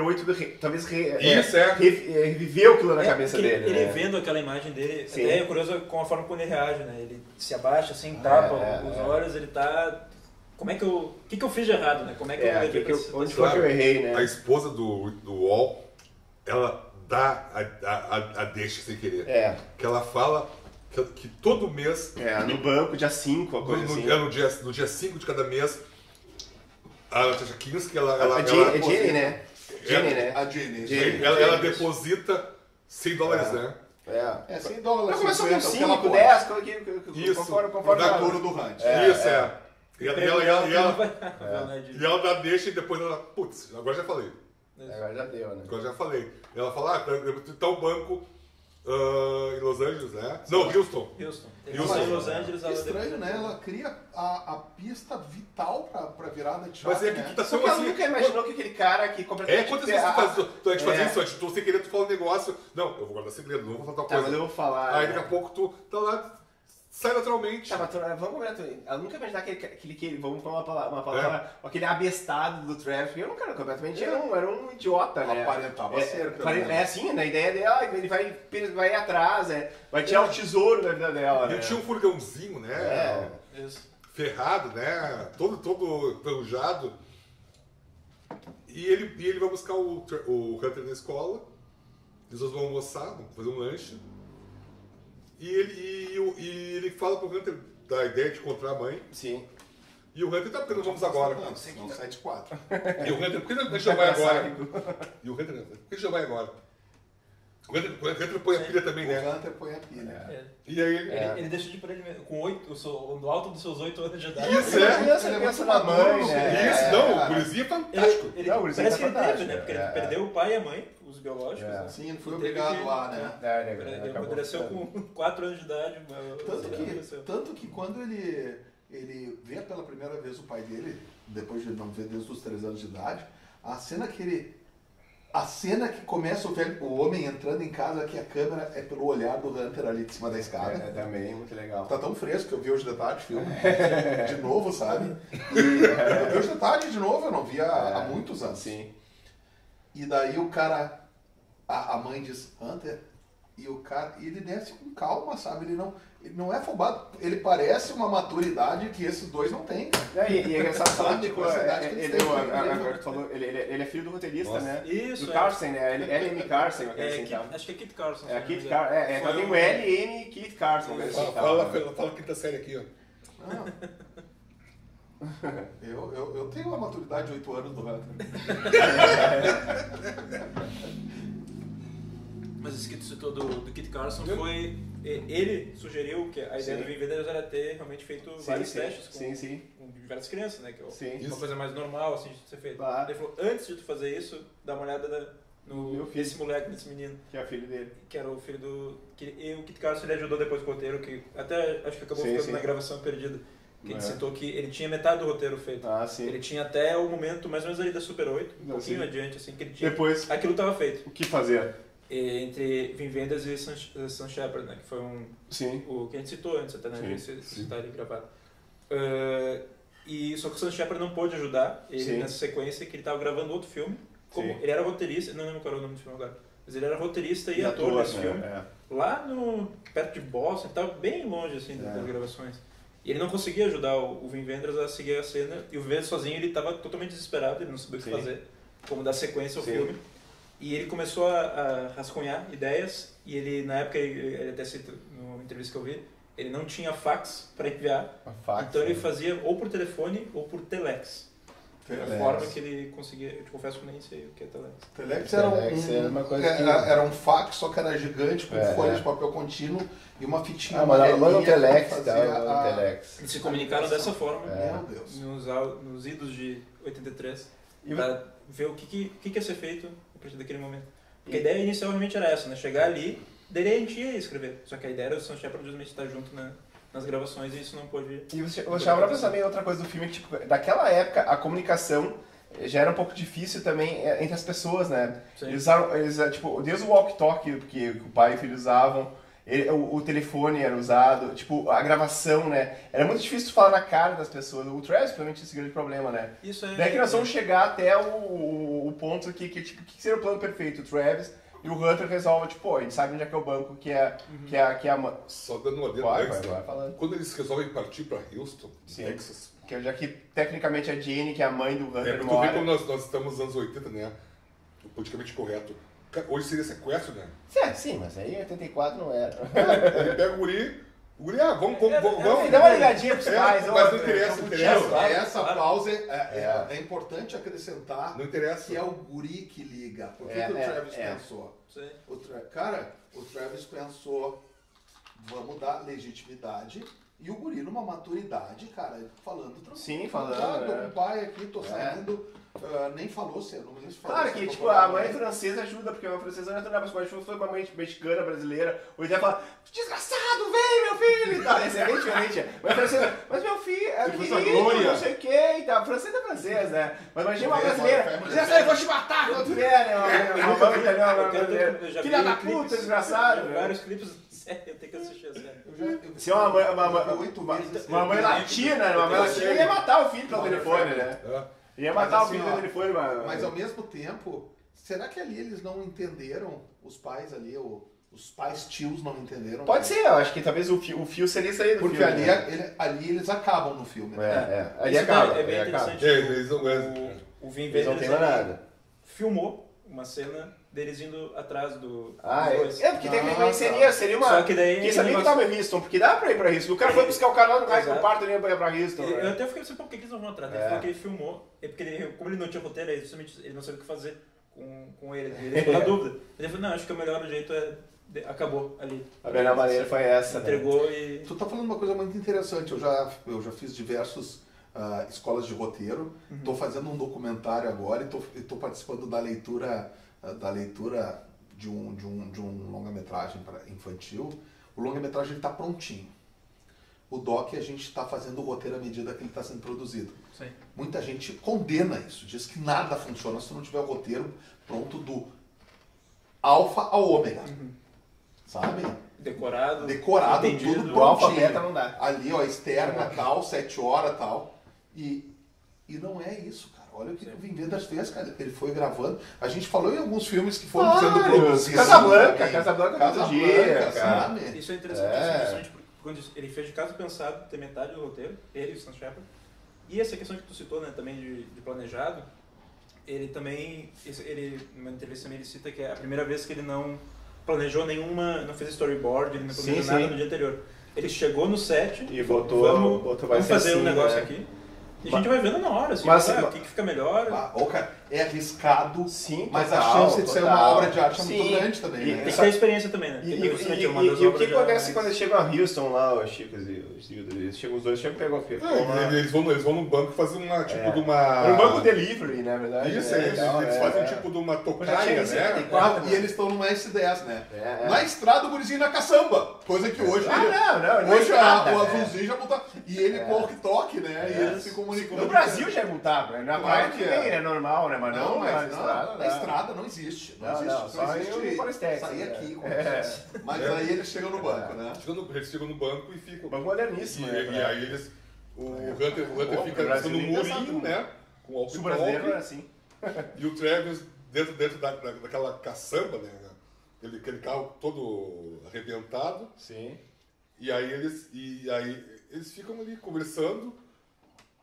8 talvez reviveu aquilo na cabeça dele. Ele né? vendo aquela imagem dele, Sim. até é curioso com a forma como ele reage, né? Ele se abaixa assim, tapa os olhos, ele tá... Como é que eu... O que eu fiz de errado, né? Como é que eu levei pra essa onde situação? foi que eu errei, né? A esposa do Wall, ela dá a deixa sem querer. Que ela fala que todo mês... no banco, dia 5, a coisa assim. No dia 5 de cada mês, a Natasha Kinski, ela Jenny, né? Jenny, né? A Jenny. Ela deposita $100, né? É, $100. Começou com 5, ela 10, conforme da cor do Hunt. E ela dá deixa e depois ela... Putz, agora já falei. Agora já deu, né? Agora já falei. Ela fala, tá um banco em Los Angeles, né? Não, Houston. Ele saiu em Los Angeles, É estranho, né? Ela cria a pista vital pra virada de chave, Mas é que né? tu tá Só tão que ela assim... nunca imaginou que aquele cara que completamente... Quantas vezes tu a gente fazia isso antes? Tu sem querer, tu fala um negócio... Não, eu vou guardar segredo, não vou falar tal coisa. mas eu vou falar... Aí daqui a pouco tu tá lá... Sai naturalmente. Mas vamos combinar também. Ela nunca imaginar aquele vamos falar uma palavra, aquele abestado do Travis, porque eu não quero completamente, era um idiota, né? Aparentava ser. Assim, na ideia dela, ele vai atrás, vai tirar o tesouro da vida dela, né? Ele tinha um furgãozinho, né? Ferrado, né? Todo enferrujado. E ele vai buscar o Hunter na escola, eles vão almoçar, vão fazer um lanche. E ele fala pro Hunter da ideia de encontrar a mãe. Sim. E o Hunter tá, porque nós vamos agora. Não, 7-4. E o Hunter, por que a gente já vai agora? E o Hunter, por que a gente já vai agora? O Hunter põe a pilha também, né? O Hunter põe a pilha. E aí ele deixa de ir por ele mesmo, no alto dos seus 8 anos de idade. Isso, Ele pensa na mãe, né? Isso, não, o gurizinho é fantástico. Ele Não, o gurizinho parece que é ele teve, fantástico, né? Porque ele perdeu o pai e a mãe, os biológicos. né? Sim, ele foi E teve obrigado que- lá, né? Ele amadureceu com 4 anos de idade. Tanto que quando ele vê pela primeira vez o pai dele, depois de não ver desde os 3 anos de idade, a cena que começa o homem entrando em casa, que a câmera é pelo olhar do Hunter ali de cima da escada. Também, muito legal. Tá tão fresco que eu vi hoje de tarde o filme. De novo, sabe? Eu vi hoje de tarde de novo, eu não via há muitos anos. Sim. E daí o cara, a mãe diz, Hunter, e o cara, ele desce com calma, sabe? Ele não é afobado, ele parece uma maturidade que esses dois não têm. E é engraçado falar Sabe, que com essa idade que eles têm, agora tu falou, ele é filho do roteirista, Nossa. né? Isso, Do é. Carson, né? L.M. Carson, uma coisa assim, tá? Acho que é Kit Carson. É, se Kit não me engano. Carson, então Foi tem um- o L.M. Kit Carson, uma coisa assim, tá? Fala a quinta série aqui, ó. Eu tenho a maturidade de 8 anos do Hunter. Mas isso que tu citou do Kit Carson foi... Ele sugeriu que a ideia do Vem Vendedores era ter realmente feito vários testes com diversas crianças, né? Que é uma coisa mais normal, assim, de ser feito. Claro. Ele falou, antes de tu fazer isso, dá uma olhada nesse moleque, nesse menino. Que é o filho dele. Que era o filho do... E o Kit Carson ele ajudou depois com o roteiro, que até acho que acabou ficando na gravação perdida. Que ele citou que ele tinha metade do roteiro feito. Sim. Ele tinha até o momento, mais ou menos ali da Super 8, um pouquinho adiante, assim, que ele tinha... Depois, Aquilo estava feito. o que fazer? Entre Vem Vendas e Sun Shepherd, né? Que foi Sim. o que a gente citou antes, até, né? Sim. Se está ali gravado. Só que o Sun Shepherd não pôde ajudar ele nessa sequência, que ele estava gravando outro filme. Ele era roteirista, não lembro qual era o nome do filme agora, mas ele era roteirista e ator desse filme. Lá perto de Boston, ele estava bem longe assim, das gravações. E ele não conseguia ajudar o Wim Wenders a seguir a cena, e o Wim Wenders sozinho ele estava totalmente desesperado, ele não sabia o que fazer, como dar sequência ao filme. E ele começou a rascunhar ideias, e ele, na época, ele até cita numa entrevista que eu vi, ele não tinha fax para enviar, então ele fazia ou por telefone ou por telex. A forma que ele conseguia, eu te confesso que nem sei o que é telex. Telex era uma coisa que... era um fax, só que era gigante, com folhas de papel contínuo e uma fitinha manda um que telex, fazia telex. Eles se comunicaram dessa forma, Meu Deus. nos idos de 83, para ver o que ia ser feito a partir daquele momento. Porque a ideia inicial realmente era essa, né? Chegar ali, daí a gente ia escrever. Só que a ideia era o Sun Shepherd justamente estar junto nas gravações e isso não pôde... E você chamava pra pensar também outra coisa do filme, tipo, daquela época a comunicação já era um pouco difícil também entre as pessoas, né? Sim. Eles usaram, tipo, desde o walkie-talkie que o pai e o filho usavam, O telefone era usado, tipo, a gravação, né? Era muito difícil falar na cara das pessoas. O Travis, provavelmente, esse grande problema, né? Isso é... Daí que nós vamos chegar até o ponto que tipo, que seria o plano perfeito? O Travis e o Hunter resolvem, tipo, pô, a gente sabe onde é que é o banco, que é a... Só dando uma Vai dedo falando. quando eles resolvem partir para Houston, Sim. Texas. Que é já que, tecnicamente, a Jane, que é a mãe do Hunter, Porque tu vê como nós estamos nos anos 80, né? O politicamente correto. Hoje seria sequestro, né? Sim, mas aí em 84 não era. Ele pega o guri, vamos. Dá uma ligadinha pros pais. Mas não interessa, Essa pausa é importante acrescentar. Não interessa. Que é o guri que liga. Por que o Travis pensou? Sim. O Travis pensou, vamos dar legitimidade. E o guri numa maturidade, cara, falando tranquilo. Sim, falando. Tô com o pai aqui, tô saindo. Nem falou, não me falou. Claro que, tipo, a mãe francesa ajuda, porque a mãe francesa não é tão mas se foi uma mãe mexicana, brasileira, ou ele ia falar, desgraçado, vem, meu filho, e tal. Esse é bem diferente. Mãe francesa, mas meu filho, é querido, não sei o que, e tal. Francês é francês, né? Mas imagina uma brasileira, desgraçado, eu vou te matar quando vier, né? Uma mãe italiana, brasileira. Filha da puta, desgraçado. Vários clipes, eu tenho que assistir a série. Se é uma mãe latina, ia matar o filho pelo telefone, né? Ia matar o filho pelo telefone, mas ao mesmo tempo, será que ali eles não entenderam, os pais ali, os pais tios não entenderam? Pode ser, eu acho que talvez o fio seria isso aí do porque filme. Porque ali eles acabam no filme, né? Ali acaba. É bem interessante. Eles não O Vin Eles não tem mais nada. filmou uma cena deles indo atrás do... Porque tecnicamente seria uma... Só que daí... Quem sabia que tava em Houston, porque dá pra ir pra Houston. O cara foi buscar o cara lá no raio do parto e ia pra Houston. Eu até fiquei pensando, por que eles não vão atrás? Ele falou que ele filmou, porque como ele não tinha roteiro, justamente ele não sabia o que fazer com ele. Ele ficou na dúvida. Ele falou, não, acho que o melhor jeito acabou ali. A melhor maneira foi essa, entregou, né? E... Tu tá falando uma coisa muito interessante. Eu já fiz diversos escolas de roteiro. Tô fazendo um documentário agora e tô participando da leitura de um longa-metragem infantil. O longa-metragem está prontinho. O doc, a gente está fazendo o roteiro à medida que ele está sendo produzido. Sim. Muita gente condena isso, diz que nada funciona se não tiver o roteiro pronto do alfa ao ômega. Sabe? Decorado, tudo Do prontinho. alfa beta não dá. Ali, ó, externa, tal, 7 horas, tal. E não é isso, cara. Olha o que o Wim Wenders fez, cara. Ele foi gravando. A gente falou em alguns filmes que foram sendo produzidos. Casablanca todo dia, sabe? Isso é interessante, porque quando ele fez de caso pensado, tem metade do roteiro, ele e o Sam Shepard. E essa questão que tu citou, né, também de planejado, ele também, numa entrevista também, ele cita que é a primeira vez que ele não planejou não fez storyboard, ele não planejou nada no dia anterior. Ele chegou no set e botou vamos fazer um negócio aqui. E a gente vai vendo na hora, assim, o que fica melhor. Cara, é arriscado, sim, mas a chance de ser uma obra de arte é muito grande também, né? Tem que ter experiência também, né? E o que acontece quando eles chegam a Houston lá, os Chicos e os chegam os dois, chegam e pegam o filme. Eles vão no banco fazer uma, tipo de uma... Um banco delivery, na verdade. Isso, eles fazem tipo de uma tocaia, né? E eles estão no S10, né? Na estrada, o gurizinho na caçamba. Coisa que hoje... Hoje o azulzinho já botou... E ele com o toque, né? E eles se comunicando. No Brasil já é multado, né? Na praia que é normal, né? Mas não na estrada não existe. Não existe. Só existe sair aqui. Mas aí eles chegam no banco, né? Eles chegam no banco e ficam... Banco moderníssimo, né? E aí o Hunter fica no murinho, né? Com o walkie-talkie. O brasileiro é assim. E o Travis dentro daquela caçamba, né? Aquele carro todo arrebentado. Sim. E aí eles ficam ali conversando,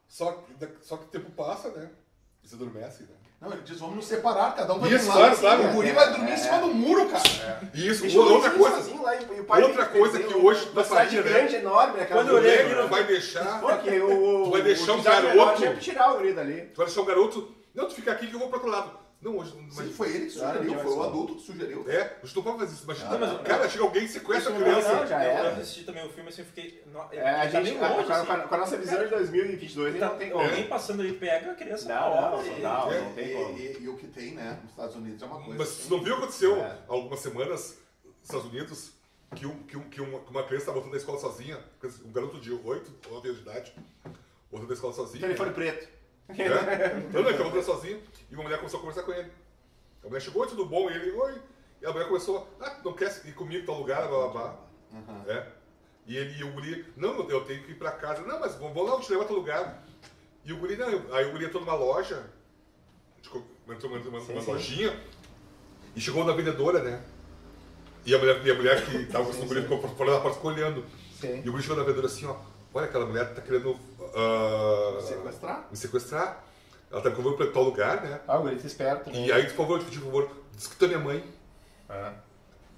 só que o tempo passa, né? Eles adormecem, né? Não, ele diz, vamos nos separar, cada um vai pro lado. Claro. O guri vai dormir em cima do muro, cara. Isso, outra coisa que hoje uma cidade grande, enorme, né? Quando eu olhei, tu vai deixar... Tu vai deixar um garoto... tirar o guri dali. Tu vai deixar um garoto... Não, tu fica aqui que eu vou pro outro lado. Não, hoje... Sim, foi ele que sugeriu, foi o adulto que sugeriu. Hoje tu pode fazer isso. Imagina, cara, chega alguém e sequestra a criança. Eu assisti também o filme assim, eu fiquei... A gente, com a nossa visão de 2022, não tem como. Alguém passando ali pega a criança. Não tem como. E o que tem, né, nos Estados Unidos é uma coisa. Mas você não viu o que aconteceu há algumas semanas nos Estados Unidos? Que uma criança estava voltando da escola sozinha, um garoto de 8 ou 9 anos de idade, voltando da escola sozinho. Telefone preto. Não, ele estava voltando sozinho e uma mulher começou a conversar com ele. A mulher chegou, tudo bom? E ele, oi. E a mulher começou, não quer ir comigo em tal lugar, blá blá blá. E o guri, não, eu tenho que ir pra casa. Não, mas vamos lá, eu te levo a outro lugar. E o guri, não, aí o guri entrou numa loja, entrou numa lojinha, e chegou na vendedora, né? E a mulher que tava com o guri ficou fora da porta, ficou olhando. Sim. E o guri chegou na vendedora assim, ó, olha, aquela mulher tá querendo me sequestrar. Ela tá me convidando pra tal lugar, né? Ah, o guri tá esperto. E aí, por favor, diz que tu é minha mãe.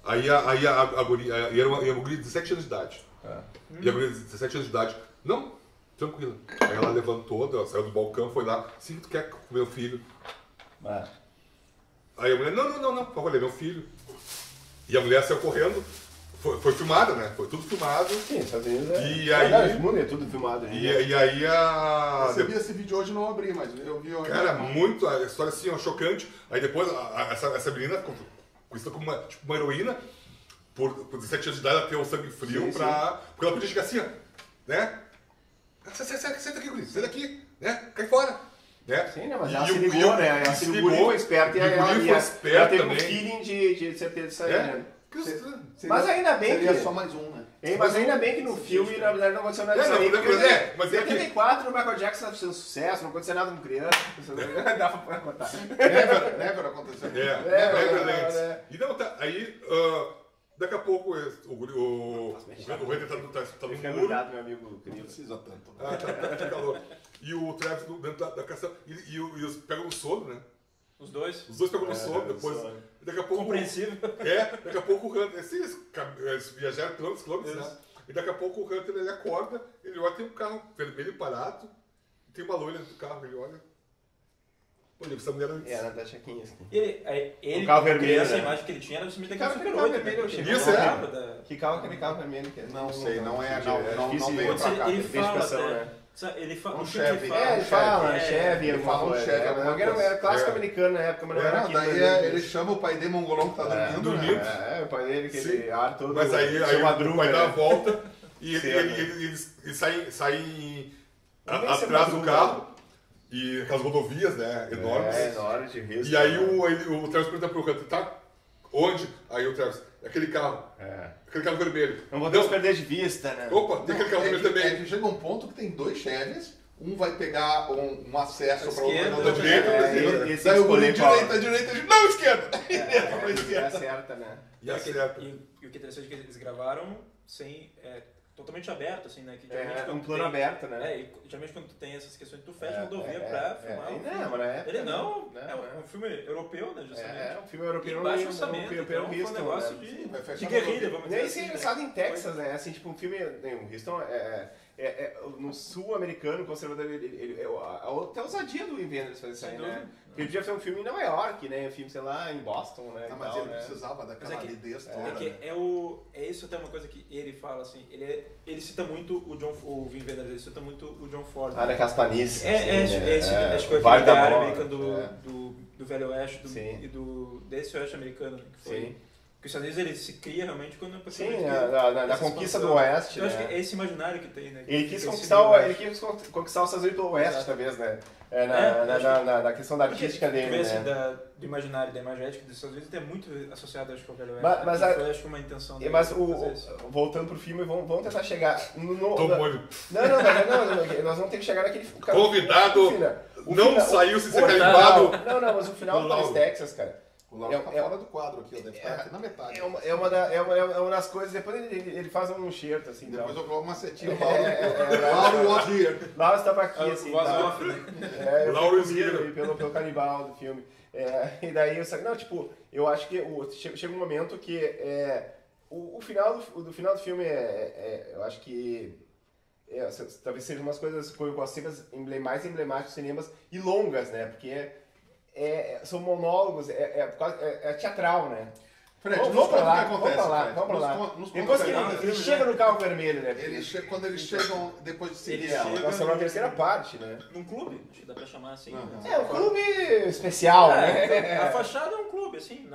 Aí a guria, e era uma guria de 17 anos de idade. E a guria de 17 anos de idade, não, tranquila. Aí ela levantou, ela saiu do balcão, foi lá, sim, tu quer comer o filho? Aí a mulher, não, por favor, ele é meu filho. E a mulher saiu correndo, foi filmada, né? Foi tudo filmado. Sim, Estados Unidos é. E aí, o mundo é tudo filmado. E aí a... Eu vi esse vídeo hoje, não abri, mas eu vi hoje. Cara, muito, a história assim, ó, chocante. Aí depois, essa menina ficou conhecida como uma heroína, por 17 anos de idade, ela tem o sangue frio pra... Porque ela podia chegar assim, ó, né? Senta aqui, guri, senta aqui, né? Cai fora. Né? Sim, né? Mas ela se ligou, né? Ela se ligou, foi esperta e ela teve um feeling de certeza disso aí, né? Mas ainda bem seria que... só mais um, né? Mas ainda bem que no filme, na verdade, não aconteceu nada disso aí. Mas em 84, o Michael Jackson estava fazendo sucesso, não aconteceu nada com criança. Dá pra contar. Never aconteceu. Never. E não, tá, aí... Daqui a pouco o Render tá no muro. Cuidado, meu amigo. Não precisa tanto. Tá calor. E o Travis dentro da caça. E eles pegam no sono, né? Os dois? Os dois pegam no sono, depois. Daqui a pouco. Compreensível. Daqui a pouco o Hunter. Eles viajaram quilômetros, né? E daqui a pouco o Hunter ele acorda, ele olha, tem um carro vermelho parado, e tem uma loira dentro do carro, ele olha. Olha, essa mulher antes. Natasha Kinski. Ele o carro vermelho, essa né? imagem que ele tinha era do Super Carro 8. vermelho, eu cheguei. Isso, Que carro é aquele carro vermelho? Não sei, não veio pra cá. Ele fala né? Ele fala Um Chevy. Ele fala Chevy, ele fala um Chevy. Era clássico americano na época, mas não era aqui. Daí ele chama o pai dele, mongolão, que tá dormindo. O pai dele, que ele ar todo. Mas aí o pai dá a volta e eles saem atrás do carro. E aquelas rodovias, né, enormes. Enormes de risco. E aí o Travis pergunta pro Hunter, tá? Onde? Aí o Travis, aquele carro. Aquele carro vermelho. Não podemos perder de vista, né? Opa, tem aquele carro vermelho também. É que chega um ponto que tem dois Chevys, um vai pegar um acesso para o outro da direita, daí o guri direita, não, esquerda! É acerta, né? E o que é interessante é que eles gravaram sem... totalmente aberto, assim, né? Que Um plano aberto, né? E geralmente quando tu tem essas questões, tu fecha a rodovia pra filmar o filme. Não, né? Ele não, é um filme europeu, né, justamente. É um filme europeu. E baixo orçamento, então foi um negócio de guerrilha, vamos dizer assim. Isso é engraçado em Texas, né? Assim, tipo, um filme... O Houston no sul americano, conservador, até a ousadia do Wim Wenders fazer isso aí, né? Porque ele podia fazer um filme em Nova York, né? Um filme, sei lá, em Boston, né? Mas ele precisava daquela aridez toda. É isso até uma coisa que ele fala, assim, ele cita muito o Wim Wenders, ele cita muito o John Ford. Naquelas planícies. Acho que foi aquele da Árbica do Velho Oeste desse Oeste americano, né, que foi... Porque os Estados Unidos ele se cria realmente quando... na conquista do Oeste, eu acho que é esse imaginário que tem, né? Ele quis conquistar os Estados Unidos pelo Oeste, talvez, né? Na questão da artística dele, né? Assim, do imaginário, da imagética dos Estados Unidos é muito associado, acho que, ao Velho Oeste. Mas foi, acho que uma intenção dele. Mas voltando pro filme, vamos tentar chegar... molho. Não, nós vamos ter que chegar naquele... Convidado não saiu sem ser carimbado. Não, mas o final do Paris, Texas, cara... O Lauro tá fora do quadro aqui, deve estar aqui na metade. É uma das coisas, depois ele faz um enxerto, assim. Depois eu coloco uma setinha, Lauro was here. Lauro estava aqui, assim. Lauro is here. Pelo canibal do filme. E daí, eu acho que chega um momento que o final do filme eu acho que talvez sejam umas coisas mais emblemáticas dos cinemas e longas, né? Porque são monólogos, é teatral, né? Fred, vamos pra lá. Depois que ele chega no carro vermelho, né? Quando eles chegam, depois de seguir nós estamos na terceira parte, né? Num clube, acho que dá pra chamar assim. Um clube especial, né? A fachada é um clube, assim,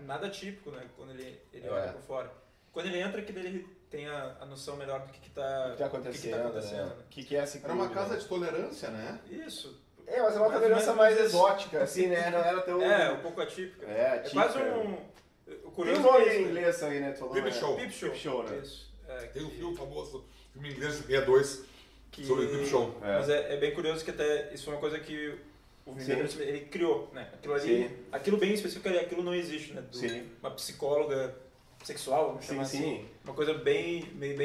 nada típico, né? Quando ele olha por fora. Quando ele entra, que ele tem a noção melhor do que tá acontecendo. Né? Que é esse clube, era uma casa de tolerância, né? Isso. Mas é uma tolerância mais exótica, assim, né? Não era tão... um pouco atípica. É quase O Tem curioso um nome é em isso, inglês aí, né? Tu falou, Peep né? Show. Peep Show. Peep Show, né? Isso. Tem um filme famoso, filme inglês de 62, sobre o Peep Show. Mas é bem curioso que até isso foi uma coisa que o Wim Wenders, ele criou, né? Aquilo ali, Sim. aquilo bem específico, aquilo não existe, né? Sim. Uma psicóloga sexual, vamos chamar assim. Uma coisa bem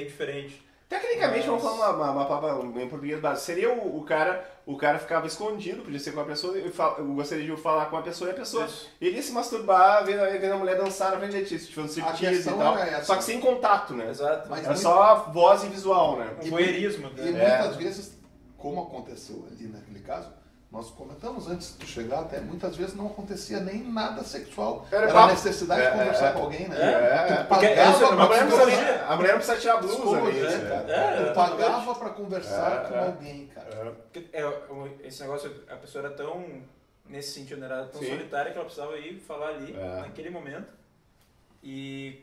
diferente. Tecnicamente, vamos falar uma palavra em português básico. Seria o cara ficava escondido, podia ser com a pessoa, eu gostaria de falar com a pessoa e a pessoa Isso. iria se masturbar, vendo a mulher dançar na frente de ti, tipo, striptease e questão tal. era essa. Só que sem contato, né? Exato. Mas Era muito- só voz e visual, né? Um voyeurismo. E Né? muitas vezes, como aconteceu ali naquele caso, nós comentamos antes de chegar até, muitas vezes não acontecia nem nada sexual. Era Era a papo. necessidade de conversar com alguém, né? É. Tu Porque pagava essa- pra A mulher não conversar. precisa, a mulher não precisa tirar a blusa, Psicologia, né? cara. Tu pagava pra conversar com alguém, cara. Porque esse negócio, a pessoa era tão, nesse sentido, né, era tão Sim. solitária que ela precisava ir falar ali, naquele momento. E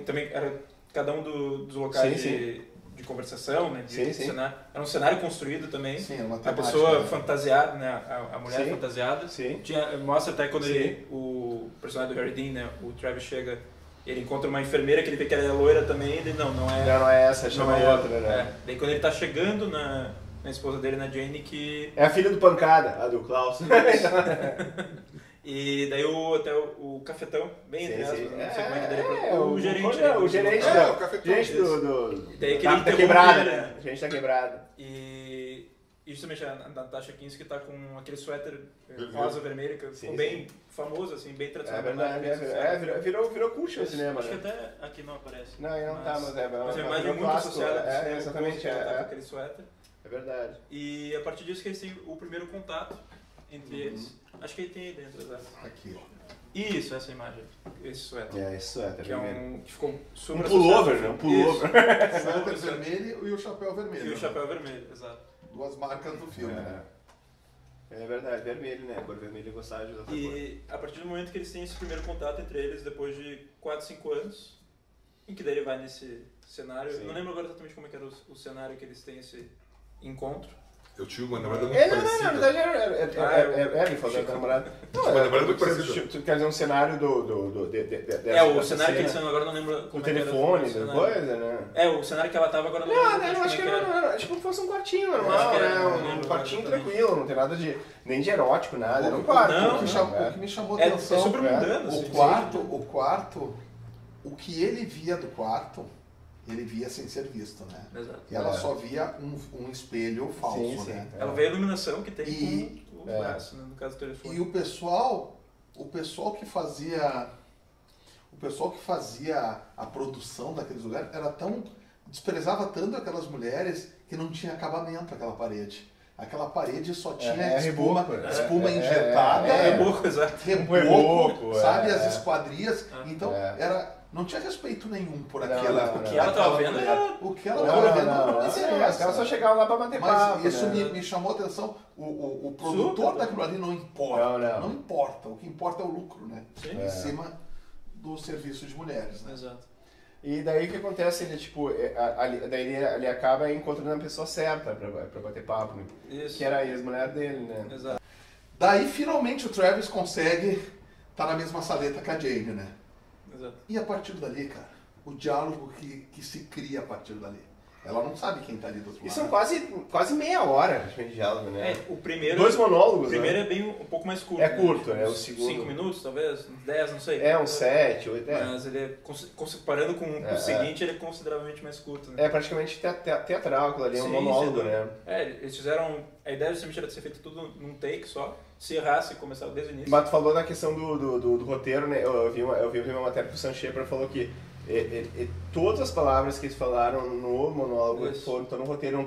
também era cada um dos locais Sim, de conversação, né? Sim, sim. Cenário. Era um cenário construído também. Sim, era uma A temática, pessoa né? fantasiada, né? A mulher Sim. fantasiada. Sim. Mostra até quando Sim. o personagem do Harry Dean, né? O Travis chega, ele encontra uma enfermeira que ele vê que ela é loira também, ele não é. Não é essa, chama não é outra, né? É. Daí quando ele tá chegando na esposa dele, na Jane, que... É a filha do Pancada, a do Klaus. E daí até o cafetão, bem entre aspas, não sei como é que daria pra... o gerente. né, o gerente, É, o cafetão. gerente do E daí que ele da interrompe quebrada, ele, né? Gente da quebrada. E justamente a Natasha Kinski tá com aquele suéter rosa vermelho que ficou Sim, bem famoso, assim, bem É tradicional. verdade, virou cult no cinema, Acho que né? até aqui não aparece. Não, aí não tá, mas é Mas a virou imagem é muito clássico, associada com é, exatamente, ela tá com é aquele suéter. verdade. E a partir disso que eles têm o primeiro contato entre eles. Acho que ele tem aí dentro, exato. Aqui, ó. Isso, essa imagem. Esse suéter. É, esse suéter Que é vermelho. que ficou Um super pullover, associado. né? Um pullover. O suéter Isso. vermelho e o chapéu vermelho. E o né? chapéu vermelho, exato. Duas marcas do filme, né? É verdade, vermelho, né? A cor vermelha eu gostava de usar essa cor. E a partir do momento que eles têm esse primeiro contato entre eles, depois de 4, 5 anos, em que daí ele vai nesse cenário. Sim. Não lembro agora exatamente como é que era o cenário que eles têm esse encontro. Eu tinha uma namorada muito Não, na parecida. verdade era ele falou da namorada. Não, Uma namorada muito parecida. tu quer dizer um cenário o dessa cenário que eles cena? estão agora, não lembro O como é que era telefone, o da cenário. coisa, né? O cenário que ela tava agora, não Não, lembro eu acho que como é era tipo fosse um quartinho Acho normal, que era, né? não Um lembro quartinho exatamente. tranquilo, não tem nada de nem de erótico, nada. Era um quarto. Não, O que me chamou É atenção. super mundano, O assim. quarto, o que ele via do quarto, ele via sem ser visto, né? Exato. E ela só via um espelho falso, Sim, sim. né? Ela vê a iluminação que tem E- com o braço, né, no caso do telefone. E o pessoal que fazia a produção daqueles lugares desprezava tanto aquelas mulheres que não tinha acabamento aquela parede. Aquela parede só tinha espuma, reboco, espuma injetada, Reboco, exato. reboco, sabe, é. as esquadrias. Ah. Então não tinha respeito nenhum por aquela. não, O que ela tava vendo era... O que ela tava vendo não Os interessa. caras só chegavam lá pra bater Mas papo, isso né? me chamou a atenção. O produtor Super. daquilo ali não importa. Não. Importa. O que importa é o lucro, né? Sim. Em cima do serviço de mulheres, né? Exato. E daí o que acontece? Ele, tipo, daí ele acaba encontrando a pessoa certa pra bater papo, né? Isso. Que era a ex-mulher dele, né? Exato. Daí, finalmente, o Travis consegue estar na mesma saleta que a Jane, né? Exato. E a partir dali, cara, o diálogo que se cria a partir dali. Ela não sabe quem tá ali do outro E lado. são quase meia hora de diálogo, né? O primeiro... Dois monólogos, O primeiro né? é bem um pouco mais curto. É né? curto, Tipo, é o uns segundo. 5 minutos, talvez, 10, não sei. É, uns 7, 8, Mas ele é, comparando com o seguinte, ele é consideravelmente mais curto, né? É praticamente teatral, aquilo ali é um Sim, monólogo, sim. né? Eles fizeram... A ideia justamente era de ser feito tudo num take só. Se errasse, começava desde o início. Mas tu falou na questão do roteiro, né? Eu vi uma matéria que o Sam Shepard falou que todas as palavras que eles falaram no monólogo Isso. estão no roteiro. Não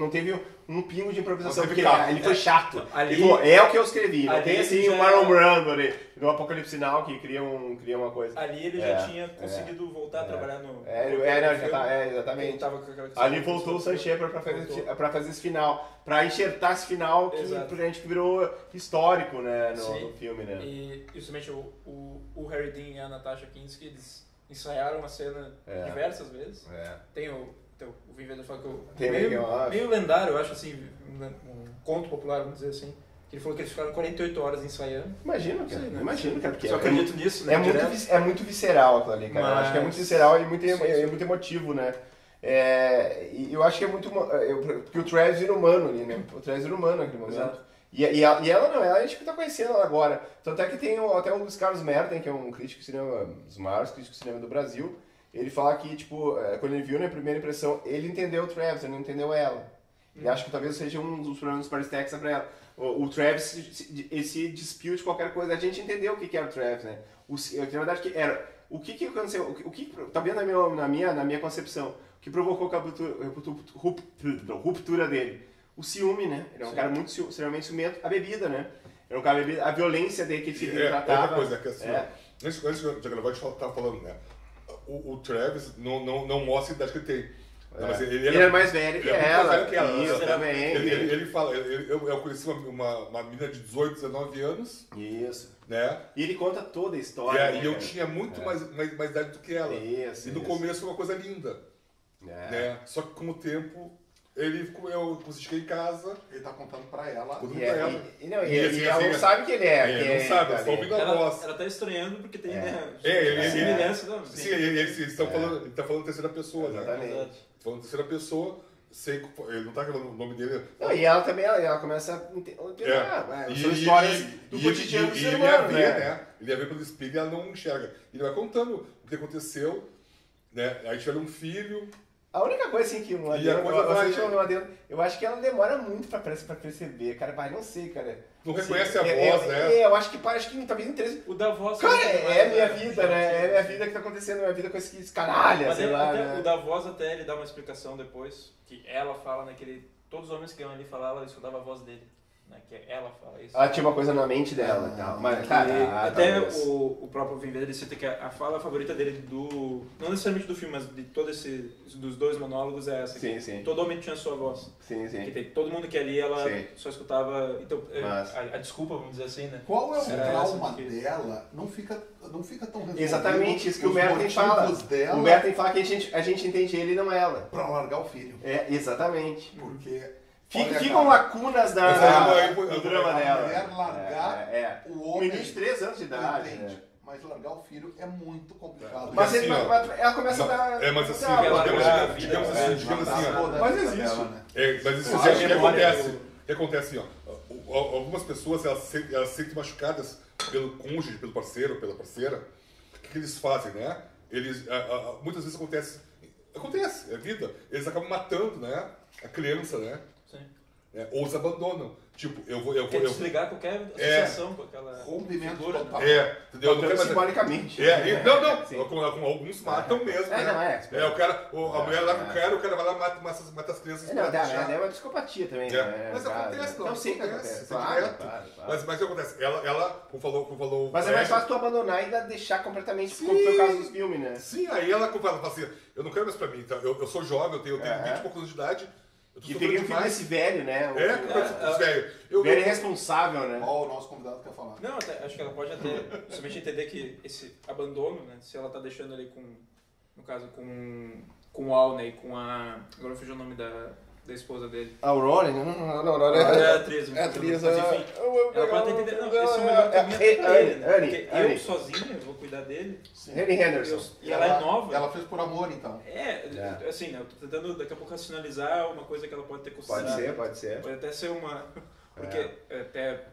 teve um pingo de improvisação, Não teve porque capo. ele foi chato. Ali- Ele falou, é o que eu escrevi. Não ali tem assim já- o Marlon Brando ali, no Apocalipse Now, que cria uma coisa. Ali ele já tinha conseguido voltar a trabalhar no... Exatamente. Ele tava com aquela questão Ali do- voltou o Sam Shepard Voltou. pra fazer esse final, pra enxertar esse final que Exato. pra gente virou histórico, né, Sim. no filme, né? E justamente o Harry Dean e a Natasha Kinski, eles ensaiaram a cena É. diversas vezes. É. Tem o Wim Wenders fala que Tem meio eu acho. lendário, eu acho assim, um conto popular, vamos dizer assim, Ele falou que eles ficaram 48 horas ensaiando. Imagina, cara. Sim, né? Imagina, cara. Porque Só acredito nisso, né? é muito visceral aquilo ali, cara. Eu acho que é muito visceral e muito emotivo, né? E eu acho que é muito... Porque o Travis vira humano ali, né? O Travis vira humano naquele momento. Exato. E ela não, a gente tá conhecendo ela agora. Tanto é que tem até o Luiz Carlos Merten, que é um crítico de cinema, um dos maiores críticos de cinema do Brasil. Ele fala que, tipo, quando ele viu na primeira impressão, ele entendeu o Travis, ele não entendeu ela. E acho que talvez seja um dos problemas do Paris, Texas pra ela. O Travis se despiu de qualquer coisa. A gente entendeu o que era o Travis, né? Na verdade, que era... O que aconteceu? Tá vendo na minha concepção? O que provocou a ruptura dele? O ciúme, né? Ele é um cara muito extremamente ciumento. A bebida, né? Era um cara bebida. A violência dele que ele tratava. Outra coisa, que assim, antes de gravar, a gente tava falando, né? O Travis não mostra a idade que ele tem. Não, mas ele é mais velho que ela. Isso, também. Ele fala, eu conheci uma menina de 18, 19 anos. Isso. Né? E ele conta toda a história. E eu tinha muito mais idade do que ela. Isso, e no começo foi uma coisa linda. Né? Só que com o tempo, eu cheguei em casa. Ele tá contando pra ela. E ela não sabe que ele é. Ele não sabe, ela só ouvindo a voz. Ela tá estranhando porque tem semelhança. Sim, eles estão falando, ele tá falando terceira pessoa, exatamente. Né? Falando terceira pessoa, ele não tá gravando o nome dele. Não, e ela também, ela começa a entender. São histórias do cotidiano do ser humano, né? Ele ia ver pelo espelho e ela não enxerga. Ele vai contando o que aconteceu, né? Aí tiveram um filho. A única coisa assim que eu acho que ela demora muito pra perceber, cara. Vai, não sei, cara. Não reconhece a voz, né? Eu acho que talvez interesse. O da voz. Cara, é minha vida, né? É minha vida que tá acontecendo, minha vida com esse canalha, sei lá. Né? O da voz até ele dá uma explicação depois, que ela fala, né? Todos os homens que iam ali falar, ela escutava a voz dele. Né, que ela fala isso. Ela tinha uma coisa na mente dela e tal. Mas, até o próprio Vin Vendetta cita que a fala favorita dele não necessariamente do filme, mas de dos dois monólogos é essa. Sim. Todo homem tinha sua voz. Sim. Que todo mundo que ali ela só escutava. Então, a desculpa, vamos dizer assim, né? Qual é o trauma dela? Não fica tão resolvido. Exatamente, isso que o Merten fala. O Merten fala que a gente entende ele e não ela. Pra largar o filho. Exatamente. Porque... Ficam lacunas no drama dela. A mulher largar o homem... Um menino de 3 anos de idade. Entende. Mas largar o filho é muito complicado. Mas ela começa a dar... mas assim, digamos assim, mas existe. Mas isso já acontece. O que acontece assim, algumas pessoas, elas se sentem machucadas pelo cônjuge, pelo parceiro, pela parceira. O que eles fazem, né? Muitas vezes acontece, é vida. Eles acabam matando, né? A criança, né? Sim. Ou os abandonam. Tipo, eu vou desligar qualquer associação com aquela rompimento figura. total. Entendeu? Simbolicamente. Com alguns matam mesmo. Né? A mulher lá com o cara vai lá e mata as crianças. É uma psicopatia também. Mas acontece, não sei o que acontece. Claro. Mas o que acontece? Ela como falou. Mas é mais fácil tu abandonar e deixar completamente, como foi o caso dos filmes, né? Sim, aí ela fala assim, eu não quero mais pra mim, então, eu sou jovem, eu tenho 20 e poucos anos de idade. E peguei um filme desse velho, né? Velho. Velho irresponsável, né? Ó, o nosso convidado quer falar. Não, acho que ela pode até somente entender que esse abandono, né? Se ela tá deixando ali no caso, com o Al, né? E com a... Agora eu fugi o nome da esposa dele. A Aurora? Não, é a atriz. É a atriz, mas enfim, ela pode entender. Não, esse é o melhor caminho pra ele, né? Porque eu sozinha vou cuidar dele. Annie Henderson. E ela é nova. Ela fez por amor, então. Assim, né? Eu tô tentando daqui a pouco racionalizar uma coisa que ela pode ter considerado. Pode ser. Pode até ser uma... Porque até...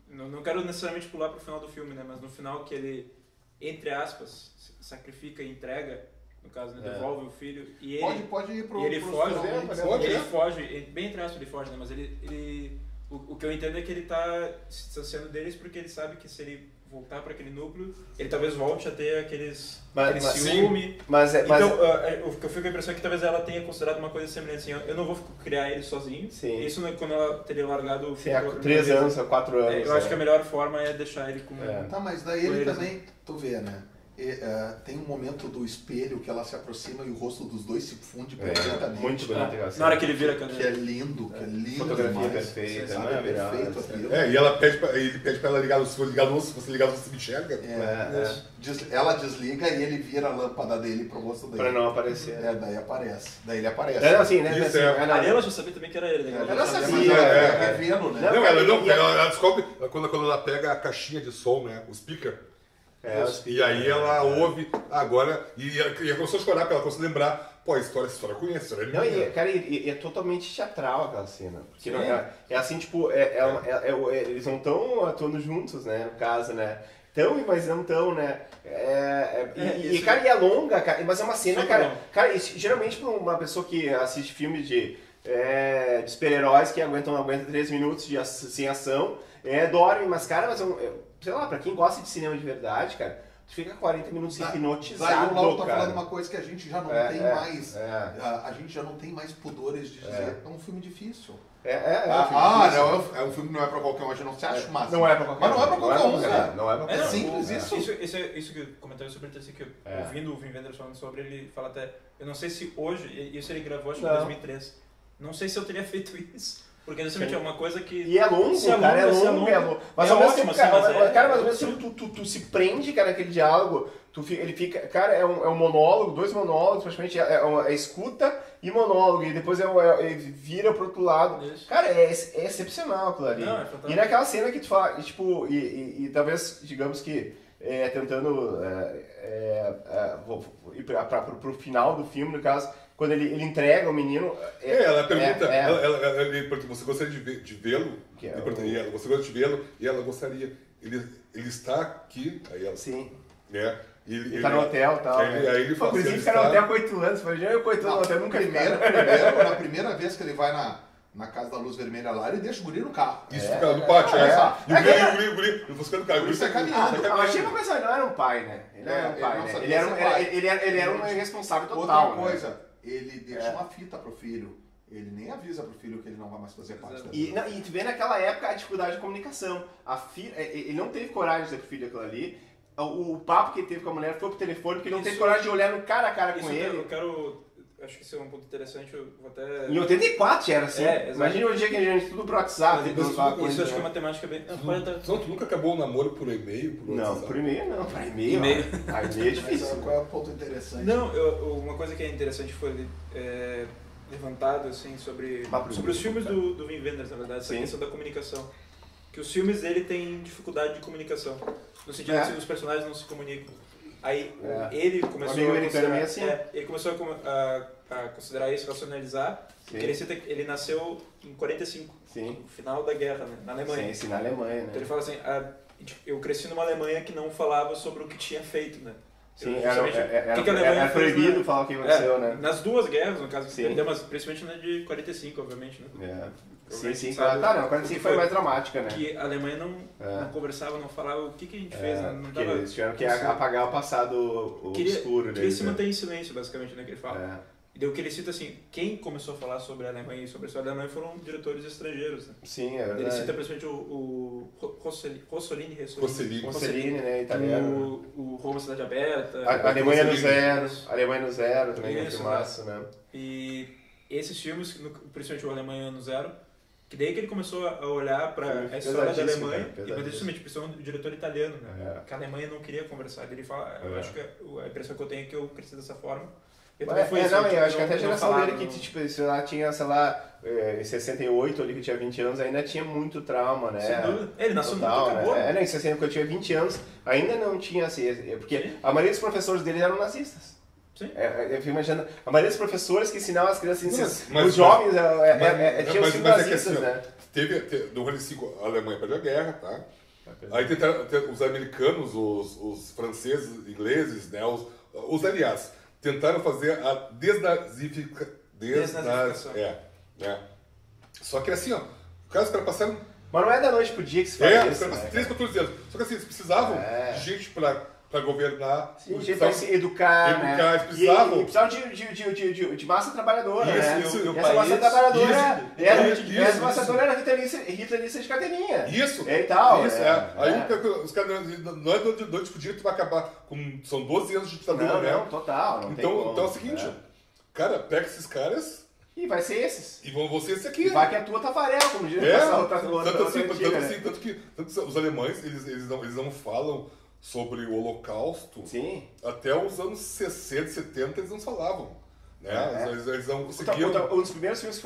Não quero necessariamente pular pro final do filme, né? Mas no final que ele, entre aspas, sacrifica e entrega, no caso, né? Devolve o filho e ele... Pode ir pro... E ele foge, ele foge, bem entre aspas ele foge, né? Mas o que eu entendo é que ele tá se distanciando deles porque ele sabe que se ele voltar para aquele núcleo, ele talvez volte a ter aquele ciúme. Então, o que eu fico com a impressão é que talvez ela tenha considerado uma coisa semelhante assim, eu não vou criar ele sozinho. Sim. Isso quando ela teria largado... Há 3 anos, há 4 anos. Eu acho que a melhor forma é deixar ele com... Tá, mas daí ele também, tu vê, né? tem um momento do espelho que ela se aproxima e o rosto dos dois se funde perfeitamente. Muito bonito. Na hora que ele vira a Que é câmera. lindo, que é lindo. Fotografia demais. perfeita, Sabe, né? é perfeito aquilo. E ele pede pra ela ligar, se você ligar, você me enxerga. Ela desliga e ele vira a lâmpada dele pro rosto dele. Pra não aparecer. Daí aparece. Daí ele aparece. É assim, né? Isso, Assim, é. A Ariela já sabia também que era ele, né? Ela sabia, Mas é. é vendo, né? Não, ela descobre quando ela pega a caixinha de som, né? O speaker. E aí ela ouve agora e ela começou a chorar, porque ela começou a lembrar, pô, essa história eu conheço, essa história é minha. Não, cara, é totalmente teatral aquela cena. Porque não, Sim. é assim, tipo, eles não estão atuando juntos, né? No caso, né? Tão, mas não tão, né? Cara, e é longa, cara, mas é uma cena, Super cara. longa. Cara, geralmente pra uma pessoa que assiste filmes de super-heróis que não aguenta 3 minutos sem ação, dorme, mas, cara, sei lá, pra quem gosta de cinema de verdade, cara, tu fica 40 minutos hipnotizado, Daí o Lauro tá cara. falando uma coisa que a gente já não tem mais. A gente já não tem mais pudores de dizer. É um filme difícil. É um filme que não é pra qualquer um, a gente não se acha massa. Não é pra qualquer um. Mas não é pra qualquer um, cara. Não é pra qualquer um. simples isso. Isso que o comentário sobre interessante, que ouvindo o Wim Wenders falando sobre, ele fala até, eu não sei se hoje, isso ele gravou acho que em 2003, não sei se eu teria feito isso. Porque justamente é uma coisa que... E é longo, cara, é longo. Mas ao mesmo tempo, cara, mas ao mesmo tempo tu se prende, cara, naquele diálogo, ele fica, cara, é um monólogo, 2 monólogos, praticamente, é escuta e monólogo, e depois ele vira pro outro lado. Isso. Cara, é excepcional aquilo ali. Não, e naquela cena que tu fala, tipo, e talvez, digamos que, tentando ir pro final do filme, no caso, quando ele entrega o menino... Ela pergunta, você gostaria de vê-lo? Você gostaria de vê-lo? E ela gostaria. Ele está aqui, aí ela... Sim. Ele tá no hotel e tal. Aí ele fala, inclusive, fica no hotel com 8 anos. Falei, já eu com 8 anos no hotel, nunca na primeira vez que ele vai na casa da luz vermelha lá, ele deixa o guri no carro. Isso, fica no pátio, E o guri, você no carro, o guri sai caminhando. Achei uma coisa, ele não era um pai, né? Ele não era um pai, né? Ele era um irresponsável total. Outra coisa, ele deixa uma fita pro filho. Ele nem avisa pro filho que ele não vai mais fazer parte da vida. E tu vê naquela época a dificuldade de comunicação. Ele não teve coragem de dizer pro filho aquilo ali. O papo que ele teve com a mulher foi pro telefone, porque ele não teve coragem de olhar no cara a cara com ele. Acho que isso é um ponto interessante, eu vou até... Em 84 já era assim. Imagina hoje em dia que a gente tudo pro WhatsApp. Isso acho que é matemática bem... Tu nunca acabou o namoro por e-mail? Não, por e-mail não. Por e-mail é difícil. Qual é o ponto interessante? Não, uma coisa que é interessante foi levantado assim, sobre os filmes do Wim Wenders, na verdade, essa questão da comunicação. Que os filmes dele têm dificuldade de comunicação. No sentido de que os personagens não se comunicam. Aí ele começou ele começou a considerar isso, racionalizar. Ele nasceu em 45, no final da guerra, né? Na Alemanha. Sim, na Alemanha, né? Então ele fala assim, eu cresci numa Alemanha que não falava sobre o que tinha feito, né? Sim, era proibido falar o que aconteceu, né? Nas 2 guerras, no caso, mas principalmente na de 45, obviamente, né? Sim, claro. 45 foi mais dramática, né? Que a Alemanha não conversava, não falava o que a gente fez, né? Não tava, eles tiveram que apagar o passado obscuro deles. Queria se manter em silêncio, basicamente, né? Que ele fala. E daí o que ele cita assim, quem começou a falar sobre a Alemanha e sobre a história da Alemanha foram diretores estrangeiros, né? Sim, é verdade. Ele cita principalmente o Rossolini, né? Italiano. O Roma Cidade Aberta. A Alemanha no Zero. Também é massa, né? E esses filmes, principalmente o Alemanha no Zero, que daí que ele começou a olhar para a história da Alemanha, mas justamente, principalmente o diretor italiano, né? Que a Alemanha não queria conversar. Ele fala, eu acho que a impressão que eu tenho é que eu cresci dessa forma. Eu acho que até a geração dele que, tipo, sei lá, tinha, sei lá, em 68, ali que tinha 20 anos, ainda tinha muito trauma, né? Sem dúvida. Ele nasceu muito acabou. Em 60, quando eu tinha 20 anos, ainda não tinha, assim, porque a maioria dos professores dele eram nazistas. Sim. Eu fico imaginando, a maioria dos professores que ensinavam as crianças, os jovens tinham sido nazistas, né? No 45 a Alemanha perdeu a guerra, tá? Aí tentaram, os americanos, os franceses, ingleses, né, os aliados, tentaram fazer a desnazificação. Só que assim, ó, os caras passaram... Mas não é da noite pro dia que se faz isso, os caras passaram 3, 14 anos. Só que assim, eles precisavam de gente pra para governar. Sim, gente vai se educar, né? Eles precisavam. E precisavam de massa trabalhadora, né? Isso, e essa massa trabalhadora isso. massa trabalhadora era hitlerista de carteirinha. Isso. E tal. Isso, Aí os caras, não é de noite pro dia que tu vai acabar com... São 12 anos de ditadura, né? Não, total. Não tem como, então é o seguinte, cara, pega esses cares... E vai ser esses. E vão ser esse aqui. E vai que é tua Tafarel, como diz tanto que os alemães, eles não falam sobre o Holocausto. Sim. Até os anos 60, 70 eles não falavam. Né? Eles não conseguiam... Um dos primeiros filmes,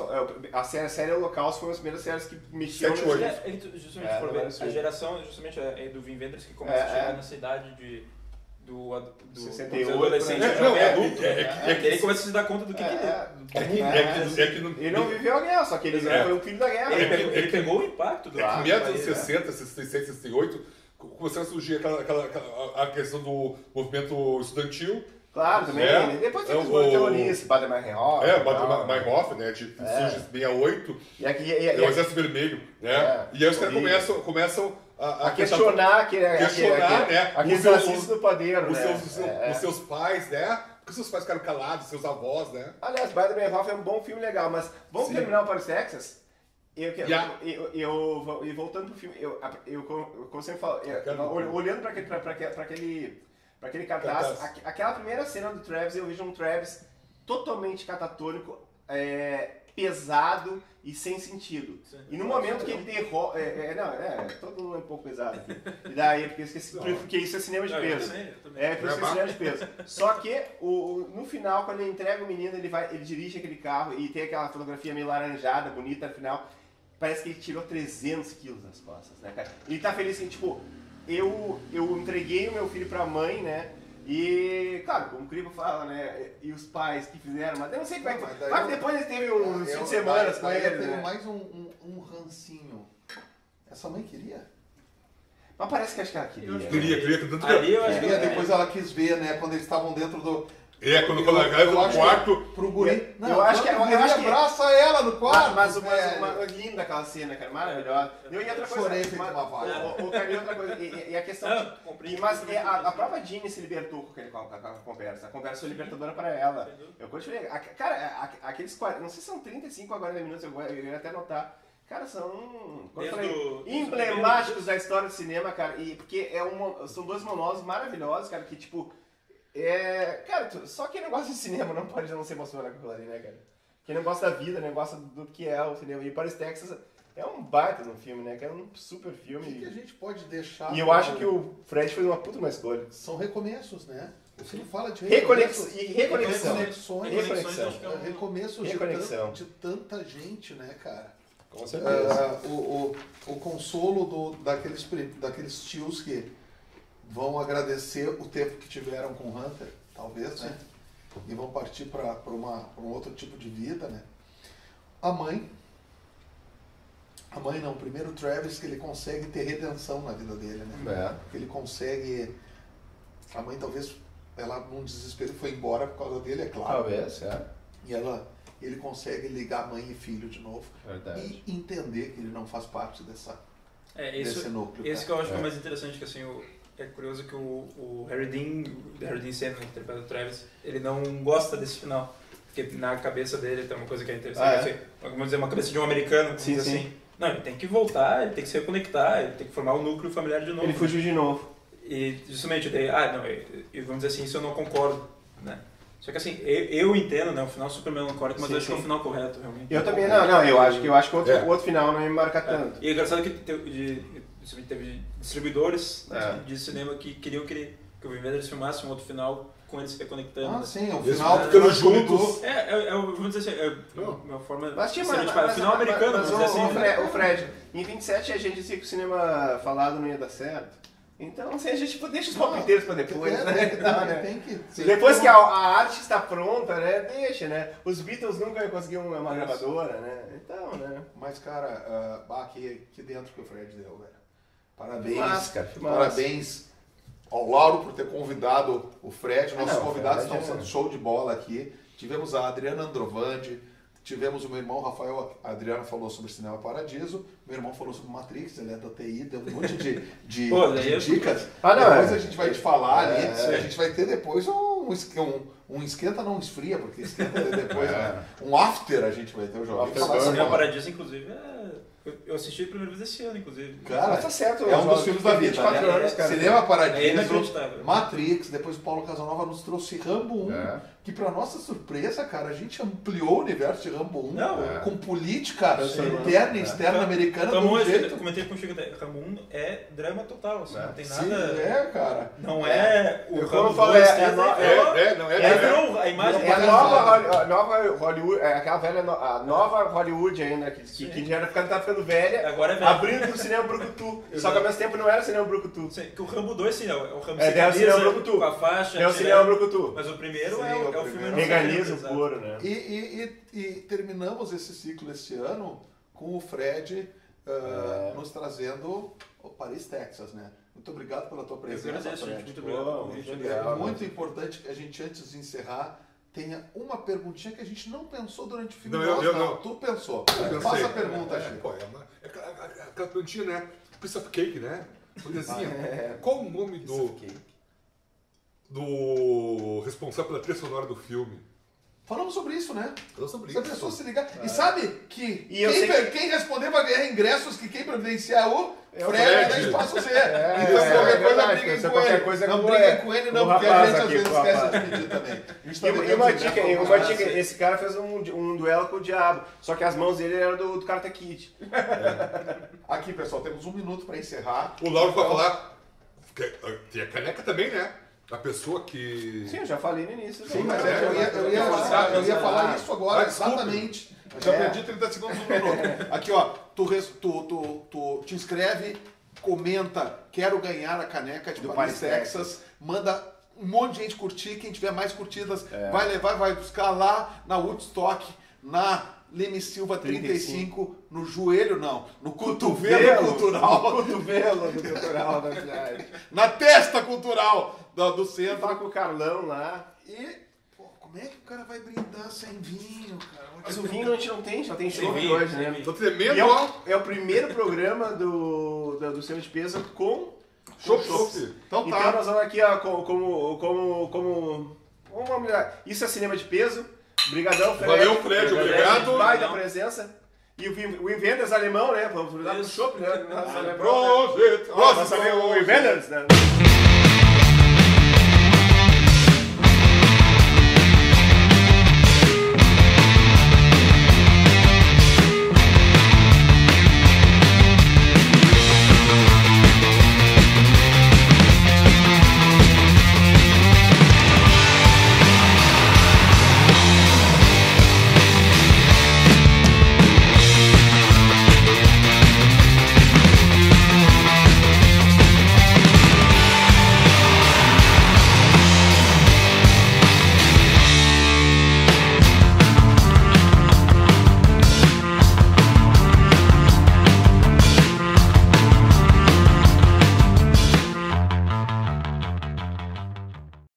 a série Holocausto foi uma das primeiras séries que mexiam... 7, 8. A geração justamente é do Wim Wenders que começa a chegar nessa idade do 68, adolescente, adulto, e aí começa a se dar conta do que ele não viveu a guerra, só que ele foi um filho da guerra. Ele pegou o impacto do meados dos anos 60, 67, 68, começaram a surgir a questão do movimento estudantil. Claro, também. Depois tem os terroristas, Bader-Meinhof. Bader-Meinhof, né? Surge em 68, é o Exército Vermelho, né? E aí os caras começam a questionar aqueles racistas do padeiro, os seus pais, né? Porque seus pais ficaram calados, seus avós, né? Aliás, Bader-Meinhof é um bom filme legal, mas vamos terminar o Paris, Texas? E voltando pro filme, como sempre falo, olhando para aquele cartaz, aquela primeira cena do Travis, eu vejo um Travis totalmente catatônico, pesado e sem sentido. Sim. E no momento que ele derrola... todo mundo é um pouco pesado aqui. E daí, porque isso é cinema de peso. Por isso é cinema de peso. Só que, no final, quando ele entrega o menino, ele dirige aquele carro e tem aquela fotografia meio laranjada, bonita no final. Parece que ele tirou 300 quilos das costas, né, cara? Ele tá feliz assim, tipo... Eu entreguei o meu filho pra mãe, né? E, claro, como o Cribo fala, né? E os pais que fizeram, mas eu não sei como é que... Mas depois ele teve uns fins de semana com ele, teve né? mais um rancinho. Essa mãe queria? Mas parece que acho que ela queria. Queria. Depois ela quis ver, né? Quando eles estavam dentro do... quando ela no quarto... Pro guri... Não, eu acho que abraça ela no quarto. Mas uma linda aquela cena, cara, maravilhosa. E outra coisa... Chorei feito uma vaga. Outra coisa, e a questão... Mas a própria Jeannie se libertou com a conversa. A conversa foi libertadora para ela. Eu continuei... Cara, aqueles 40... Não sei se são 35 ou 40 minutos, eu ia até anotar. Cara, são emblemáticos da história do cinema, cara. E porque são dois monólogos maravilhosos, cara, que tipo... Cara, só quem não gosta de cinema não pode não se emocionar com aquilo ali, né, cara? Quem não gosta da vida, né, gosta do que é o cinema. E Paris, Texas é um baita no filme, né? Que é um super filme. O que a gente pode deixar... E eu acho que o Fred fez uma puta uma escolha. São recomeços, né? O filme fala de reconexão. Recomeços de tanta gente, né, cara? Com certeza. O consolo daqueles tios que vão agradecer o tempo que tiveram com o Hunter, talvez, né? E vão partir para um outro tipo de vida, né? A mãe não, primeiro o Travis, que ele consegue ter redenção na vida dele, né? Que ele consegue... A mãe talvez, ela num desespero foi embora por causa dele, é claro. Talvez, E ele consegue ligar mãe e filho de novo. Verdade. E entender que ele não faz parte desse núcleo. Esse que eu acho que é mais interessante, que assim, é curioso que o Harry Dean Stanton, que interpreta o Travis, ele não gosta desse final. Porque na cabeça dele tem uma coisa que é interessante. Vamos dizer, uma cabeça de um americano, vamos dizer assim. Não, ele tem que voltar, ele tem que se reconectar, ele tem que formar um núcleo familiar de novo. Ele fugiu de novo. E justamente, vamos dizer assim, isso eu não concordo, né? Só que assim, eu entendo, né, o final super melancólico, mas eu acho que é o final correto, realmente. Eu também, eu acho que o outro final não me marca tanto. E é engraçado que teve distribuidores de cinema que queriam que o Wim Wenders filmasse um outro final com eles se reconectando. Sim, o final ficando juntos. Vamos dizer assim, uma forma... Mas tinha o final americano, vamos dizer assim. O Fred, em 27 a gente dizia que o cinema falado não ia dar certo. Então, assim, a gente deixa os palpiteiros para depois, né? Depois que a arte está pronta, né? Deixa, né? Os Beatles nunca conseguiram uma gravadora, né? Então, né? Mas, cara, aqui dentro que o Fred deu, velho. Parabéns. Parabéns ao Lauro por ter convidado o Fred. Nossos convidados estão sendo show de bola aqui. Tivemos a Adriana Androvandi, tivemos o meu irmão Rafael, a Adriana falou sobre Cinema Paradiso, meu irmão falou sobre Matrix, ele é da TI, deu um monte de dicas. Depois a gente vai te falar ali, a gente vai ter depois um esquenta, não esfria, porque esquenta depois, né? Um after a gente vai ter o jogo. Cinema Paradiso, inclusive, eu assisti a primeira vez esse ano, inclusive. Cara, tá certo, é um dos filmes da vida. 24 anos, cara. Cinema Paradiso, inacreditável. Matrix, depois o Paulo Casanova nos trouxe Rambo 1, que pra nossa surpresa, cara, a gente ampliou o universo de Rambo 1 com política interna e externa americana. Eu comentei com o Chico, Rambo 1 é drama total, assim, não tem nada... Sim, cara. Não é o Rambo 2, a imagem... É a nova Hollywood, aquela velha, a nova Hollywood ainda, que já tá ficando velha, agora é velha. Abrindo pro cinema Brucutu. Só que ao mesmo tempo não era cinema Brucutu. Que o Rambo 2, sim, é o Rambo é o cinema Brucutu. Com a faixa. É o cinema Brucutu. Mas o primeiro é o filme... Veganismo puro, né? E terminamos esse ciclo esse ano com o Fred nos trazendo o Paris, Texas, né? Muito obrigado pela tua presença, Fred. Muito obrigado. É muito importante que a gente, antes de encerrar, tenha uma perguntinha que a gente não pensou durante o filme. Não. Tu pensou. Faça a pergunta, Chico. Aquela perguntinha, né? Piece of cake, né? Assim, qual o nome do responsável pela trilha sonora do filme? Falamos sobre isso, né? Falamos sobre Se a isso. pessoa se ligar. E sabe que quem responder vai ganhar ingressos, que quem providenciar o Fred da Espaço C. Então qualquer coisa não briguem com ele, não, porque a gente às vezes esquece de pedir também. E uma dica, esse cara fez um duelo com o diabo, só que as mãos dele eram do Karate Kid. Aqui, pessoal, temos 1 minuto para encerrar. O Lauro vai falar. Tem a caneca também, né? A pessoa que... Sim, eu já falei no início. Sim, mas eu ia falar isso agora, exatamente. Eu já perdi 30 segundos no minuto. Aqui, ó, tu te inscreve, comenta, quero ganhar a caneca de Paris, Texas, manda um monte de gente curtir, quem tiver mais curtidas vai levar, vai buscar lá na Woodstock, na Leme Silva 35, no joelho não, no cotovelo cultural. No cotovelo cultural da cidade. Na testa cultural do centro. Fala com o Carlão lá. E, pô, como é que o cara vai brindar sem vinho, cara? Mas o vinho a gente não tem, só tem Sem chopp vinho, hoje, sem né? vinho. Tô tremendo, E ó. é o primeiro programa do Cinema de Peso com Chopp. Então nós vamos aqui, ó, vamos melhorar. Isso é Cinema de Peso. Obrigadão, Fred. Valeu, Fred, obrigado. Vai da presença. E o Invenders alemão, né? Vamos dar pro chopp, né? Prosit. O Invenders, né?